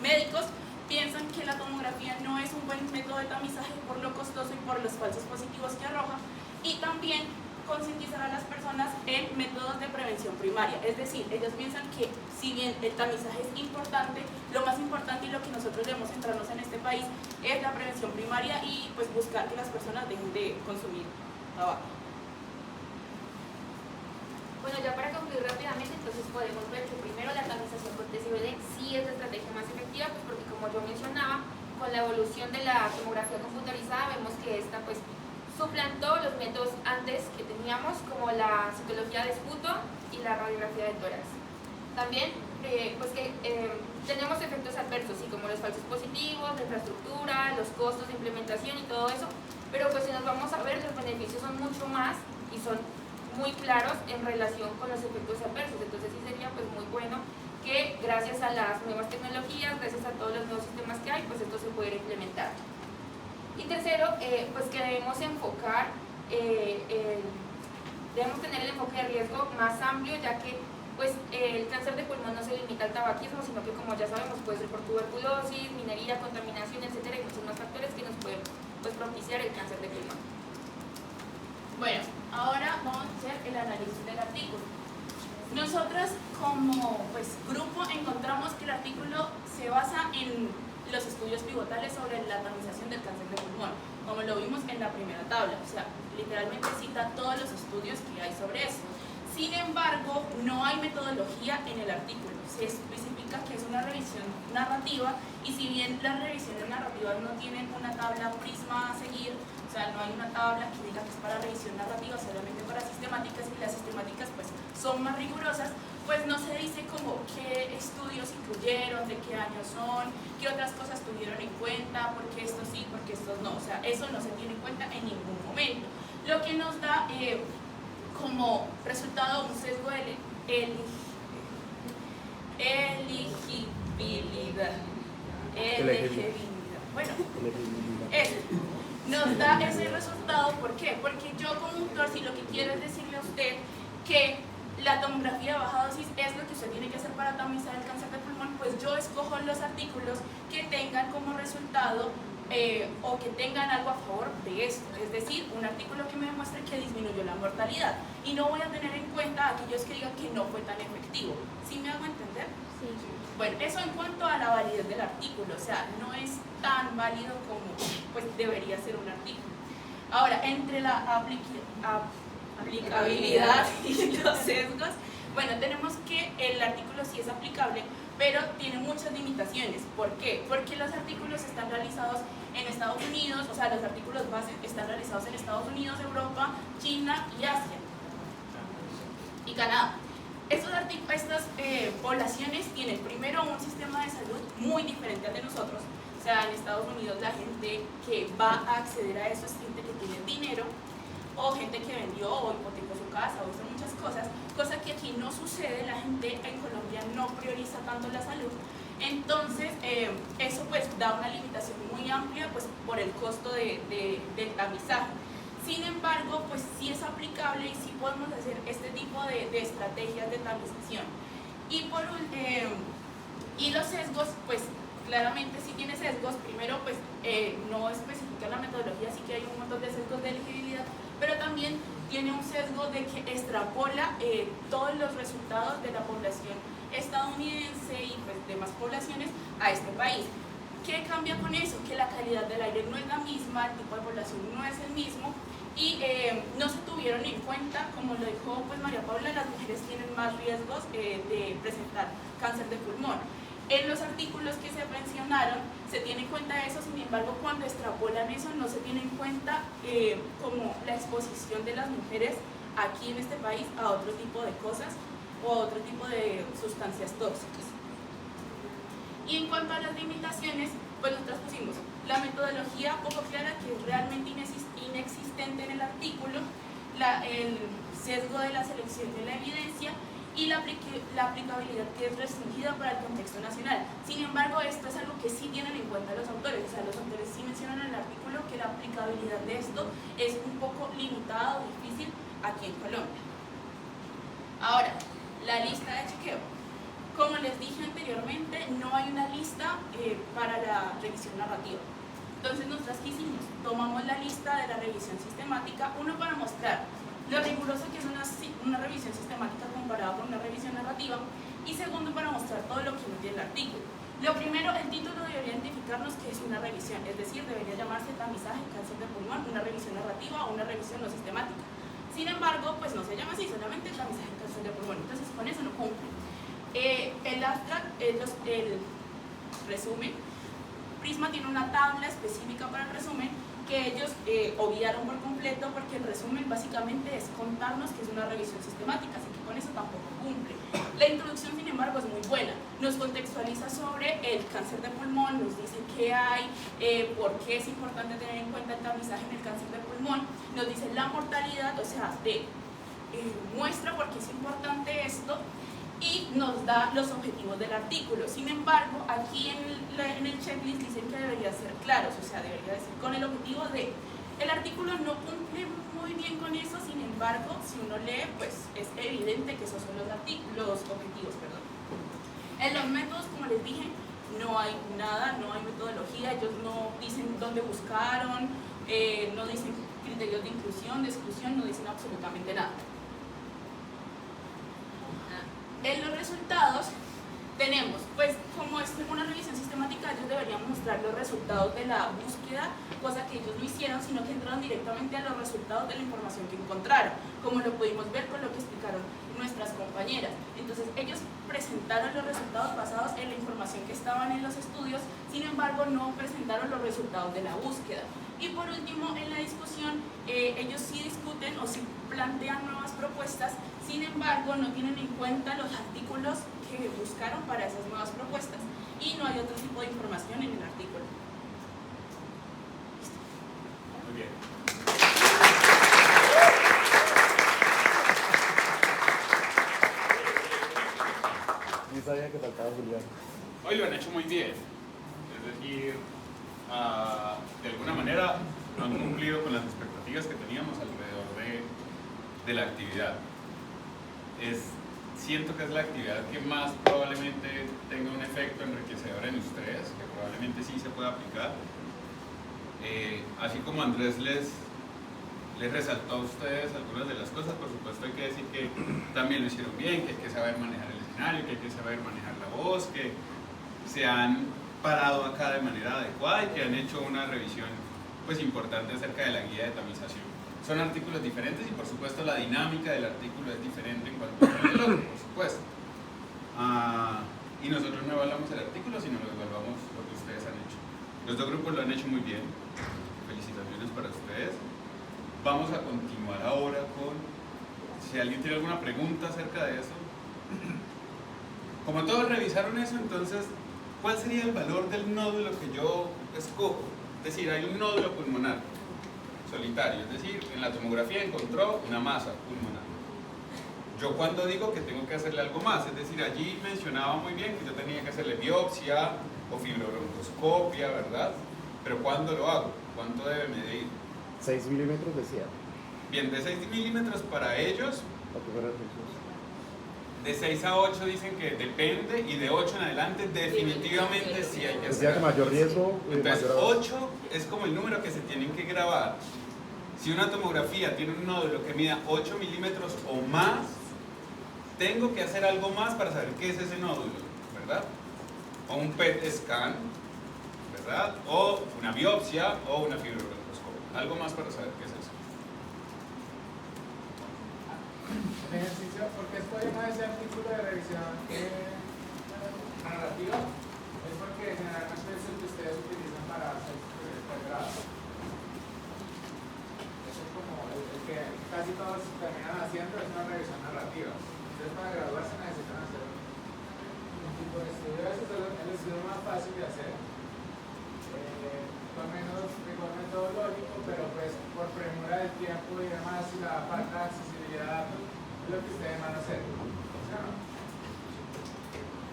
médicos piensan que la tomografía no es un buen método de tamizaje por lo costoso y por los falsos positivos que arroja, y también concientizar a las personas en métodos de prevención primaria. Es decir, ellos piensan que si bien el tamizaje es importante, lo más importante y lo que nosotros debemos centrarnos en este país es la prevención primaria y pues buscar que las personas dejen de consumir tabaco. Bueno, ya para concluir rápidamente, entonces podemos ver que primero la tamización por TCBD sí es la estrategia más efectiva, pues porque como yo mencionaba, con la evolución de la tomografía computarizada vemos que esta pues suplantó los métodos antes que teníamos, como la citología de esputo y la radiografía de tórax. También pues que tenemos efectos adversos, sí, como los falsos positivos, la infraestructura, los costos de implementación y todo eso, pero pues si nos vamos a ver, los beneficios son mucho más y son muy claros en relación con los efectos adversos. Entonces sí sería pues muy bueno que gracias a las nuevas tecnologías, gracias a todos los nuevos sistemas que hay, pues esto se pudiera implementar. Y tercero, pues que debemos enfocar, debemos tener el enfoque de riesgo más amplio, ya que pues el cáncer de pulmón no se limita al tabaquismo, sino que como ya sabemos puede ser por tuberculosis, minería, contaminación, etcétera, y muchos más factores que nos pueden pues propiciar el cáncer de pulmón. Bueno, ahora vamos a hacer el análisis del artículo. Nosotras como pues, grupo encontramos que el artículo se basa en los estudios pivotales sobre la tamización del cáncer de pulmón, como lo vimos en la primera tabla, o sea, literalmente cita todos los estudios que hay sobre eso. Sin embargo, no hay metodología en el artículo, se especifica que es una revisión narrativa y si bien las revisiones narrativas no tienen una tabla prisma a seguir, o sea, no hay una tabla que diga que es para revisión narrativa, solamente para sistemáticas, y las sistemáticas pues son más rigurosas, pues no se dice como qué estudios incluyeron, de qué año son, qué otras cosas tuvieron en cuenta, por qué estos sí, por qué estos no, o sea, eso no se tiene en cuenta en ningún momento. Lo que nos da como resultado un sesgo de elegibilidad. Bueno, nos da ese resultado, ¿por qué? Porque yo como autor, si lo que quiero es decirle a usted que la tomografía de baja dosis es lo que usted tiene que hacer para tamizar el cáncer de pulmón, pues yo escojo los artículos que tengan como resultado o que tengan algo a favor de esto, es decir, un artículo que me demuestre que disminuyó la mortalidad, y no voy a tener en cuenta a aquellos que digan que no fue tan efectivo. ¿Sí me hago entender? Sí. Bueno, eso en cuanto a la validez del artículo, o sea, no es tan válido como pues, debería ser un artículo. Ahora, entre la aplicabilidad y los sesgos, bueno, tenemos que el artículo sí es aplicable, pero tiene muchas limitaciones. ¿Por qué? Porque los artículos están realizados en Estados Unidos, o sea, los artículos base están realizados en Estados Unidos, Europa, China y Asia, y Canadá. Estas poblaciones tienen primero un sistema de salud muy diferente al de nosotros. O sea, en Estados Unidos la gente que va a acceder a eso es gente que tiene dinero, o gente que vendió o hipotecó su casa o hizo muchas cosas, cosa que aquí no sucede. La gente en Colombia no prioriza tanto la salud, Entonces, eso pues da una limitación muy amplia pues por el costo del tamizaje. Sin embargo, pues sí es aplicable y sí podemos hacer este tipo de estrategias de tamización. Y los sesgos, pues claramente sí tiene sesgos. Primero, pues no especifica la metodología, así que hay un montón de sesgos de elegibilidad, pero también tiene un sesgo de que extrapola todos los resultados de la población estadounidense y pues demás poblaciones a este país. ¿Qué cambia con eso? Que la calidad del aire no es la misma, el tipo de población no es el mismo y no se tuvieron en cuenta, como lo dijo pues María Paula, las mujeres tienen más riesgos de presentar cáncer de pulmón. En los artículos que se mencionaron se tiene en cuenta eso, sin embargo cuando extrapolan eso no se tiene en cuenta como la exposición de las mujeres aquí en este país a otro tipo de cosas o a otro tipo de sustancias tóxicas. Y en cuanto a las limitaciones, pues nosotros pusimos la metodología poco clara, que es realmente inexistente en el artículo, el sesgo de la selección de la evidencia y la aplicabilidad que es restringida para el contexto nacional. Sin embargo, esto es algo que sí tienen en cuenta los autores, o sea, los autores sí mencionan en el artículo que la aplicabilidad de esto es un poco limitada o difícil aquí en Colombia. Ahora, la lista de chequeo. Como les dije anteriormente, no hay una lista para la revisión narrativa. Entonces, nosotras ¿qué hicimos? Tomamos la lista de la revisión sistemática, uno para mostrar lo riguroso que es una revisión sistemática comparada con una revisión narrativa, y segundo para mostrar todo lo que no tiene el artículo. Lo primero, el título debería identificarnos que es una revisión, es decir, debería llamarse tamizaje, cáncer de pulmón, una revisión narrativa o una revisión no sistemática. Sin embargo, pues no se llama así, solamente tamizaje, cáncer de pulmón, entonces con eso no cumple. El abstract, el resumen, Prisma tiene una tabla específica para el resumen que ellos obviaron por completo, porque el resumen básicamente es contarnos que es una revisión sistemática, así que con eso tampoco cumple. La introducción, sin embargo, es muy buena, nos contextualiza sobre el cáncer de pulmón, nos dice qué hay, por qué es importante tener en cuenta el tamizaje en el cáncer de pulmón, nos dice la mortalidad, o sea, muestra por qué es importante esto, y nos da los objetivos del artículo. Sin embargo, aquí en el checklist dicen que debería ser claros, o sea, debería decir con el objetivo de... El artículo no cumple muy bien con eso, sin embargo, si uno lee, pues es evidente que esos son los objetivos. En los métodos, como les dije, no hay nada, no hay metodología, ellos no dicen dónde buscaron, no dicen criterios de inclusión, de exclusión, no dicen absolutamente nada. En los resultados tenemos, pues como es una revisión sistemática, ellos deberían mostrar los resultados de la búsqueda, cosa que ellos no hicieron, sino que entraron directamente a los resultados de la información que encontraron, como lo pudimos ver con lo que explicaron nuestras compañeras. Entonces ellos presentaron los resultados basados en la información que estaban en los estudios, sin embargo no presentaron los resultados de la búsqueda. Y por último, en la discusión, ellos sí discuten o sí plantean nuevas propuestas, sin embargo no tienen en cuenta los artículos que buscaron para esas nuevas propuestas y no hay otro tipo de información en el artículo. Listo. Muy bien. Yo sabía que faltaba Julián. Hoy lo han hecho muy bien, es decir, de alguna manera han cumplido con las expectativas que teníamos alrededor de la actividad. Siento que es la actividad que más probablemente tenga un efecto enriquecedor en ustedes, que probablemente sí se pueda aplicar. Así como Andrés les resaltó a ustedes algunas de las cosas, por supuesto hay que decir que también lo hicieron bien, que hay que saber manejar el escenario, que hay que saber manejar la voz, que se han parado acá de manera adecuada y que han hecho una revisión pues importante acerca de la guía de tamización. Son artículos diferentes y por supuesto la dinámica del artículo es diferente en cuanto al otro, por supuesto. Y nosotros no evaluamos el artículo, sino lo evaluamos lo que ustedes han hecho. Los dos grupos lo han hecho muy bien. Felicitaciones para ustedes. Vamos a continuar ahora con, si alguien tiene alguna pregunta acerca de eso. Como todos revisaron eso, entonces, ¿cuál sería el valor del nódulo que yo escojo? Es decir, hay un nódulo pulmonar solitario, es decir, en la tomografía encontró una masa pulmonar. Yo cuando digo que tengo que hacerle algo más, es decir, allí mencionaba muy bien que yo tenía que hacerle biopsia o fibrobroncoscopia, ¿verdad? Pero ¿cuándo lo hago? ¿Cuánto debe medir? 6 milímetros decía. Bien, de 6 milímetros para ellos, Para que fuera Jesús. de 6 a 8 dicen que depende, y de 8 en adelante definitivamente sí hay que Decía hacer. que mayor riesgo, Entonces, mayor avance. 8 es como el número que se tienen que grabar. Si una tomografía tiene un nódulo que mida 8 milímetros o más, tengo que hacer algo más para saber qué es ese nódulo, ¿verdad? O un PET scan, ¿verdad? O una biopsia o una fibrobroncoscopia. Algo más para saber qué es eso. El ejercicio, ¿por qué escogimos ese artículo de revisión narrativa? Es porque generalmente es el que ustedes utilizan para hacer el grado. Eso es como el que casi todos terminan haciendo, es una revisión narrativa. Entonces para graduarse necesitan hacer un tipo de estudio. Ese es el estudio más fácil de hacer. Con menos rigor metodológico, pero pues por premura del tiempo y demás y la falta de accesibilidad es lo que ustedes van a hacer. ¿Sí o no?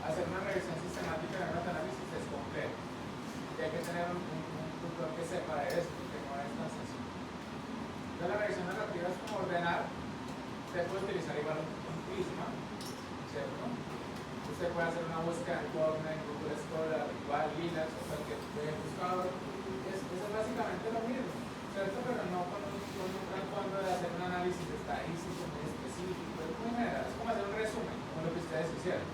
Hacer una revisión sistemática de un análisis es complejo. Y hay que tener un tutor que sepa de esto, que no es tan sencillo. Entonces la revisión narrativa es como ordenar. Usted puede utilizar igual un prisma, ¿cierto? Usted puede hacer una búsqueda en Google, Google Scholar, igual, Linux, o cualquier buscador. Eso es básicamente lo mismo, ¿cierto? Pero no con un trasfondo de hacer un análisis estadístico muy específico, es muy general, es como hacer un resumen, como lo que ustedes hicieron,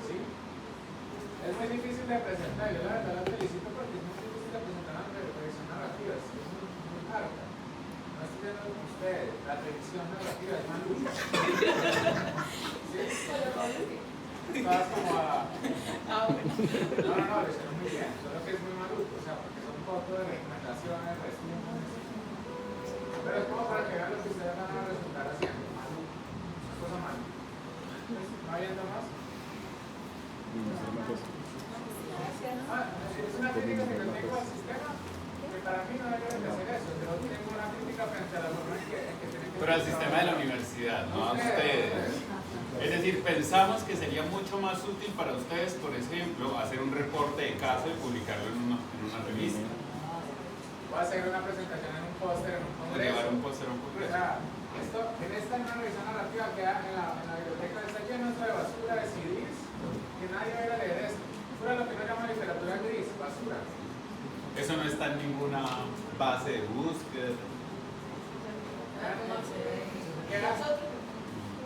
¿sí? Es muy difícil de presentar, yo la verdad la felicito porque es muy difícil de presentar una revisión narrativa, es muy harta. No estoy viendo con ustedes, la revisión narrativa es maluca. ¿Sí? Estás como a... No, lo hicieron muy bien, solo que es muy maluco, o sea, porque son un poco de recomendaciones, resúmenes. Pero es como para que vean lo que ustedes van a resultar haciendo, maluco, una cosa maluca. ¿No habiendo más? Es una crítica que yo tengo al sistema, que para mí no hay que hacer eso, yo tengo una crítica frente a la forma en que tienen que... Pero al sistema de la universidad, no a ustedes. Es decir, pensamos que sería mucho más útil para ustedes, por ejemplo, hacer un reporte de caso y publicarlo en una revista. O hacer una presentación en un póster, en un O congreso. llevar un póster a un O congreso. sea, en esta una revisión narrativa que en la biblioteca está lleno de basura, de CDs, que nadie va a ir a leer esto. Basura lo que no llama literatura gris, basura. Eso no está en ninguna base de búsqueda.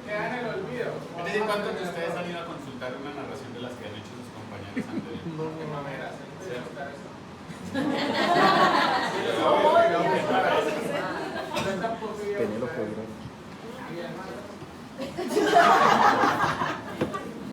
Queda en el olvido. Es decir, ¿cuántos de ustedes han ido a consultar una narración de las que han hecho sus compañeros anteriores? Qué mamera, ¿se puede buscar eso? Penélope,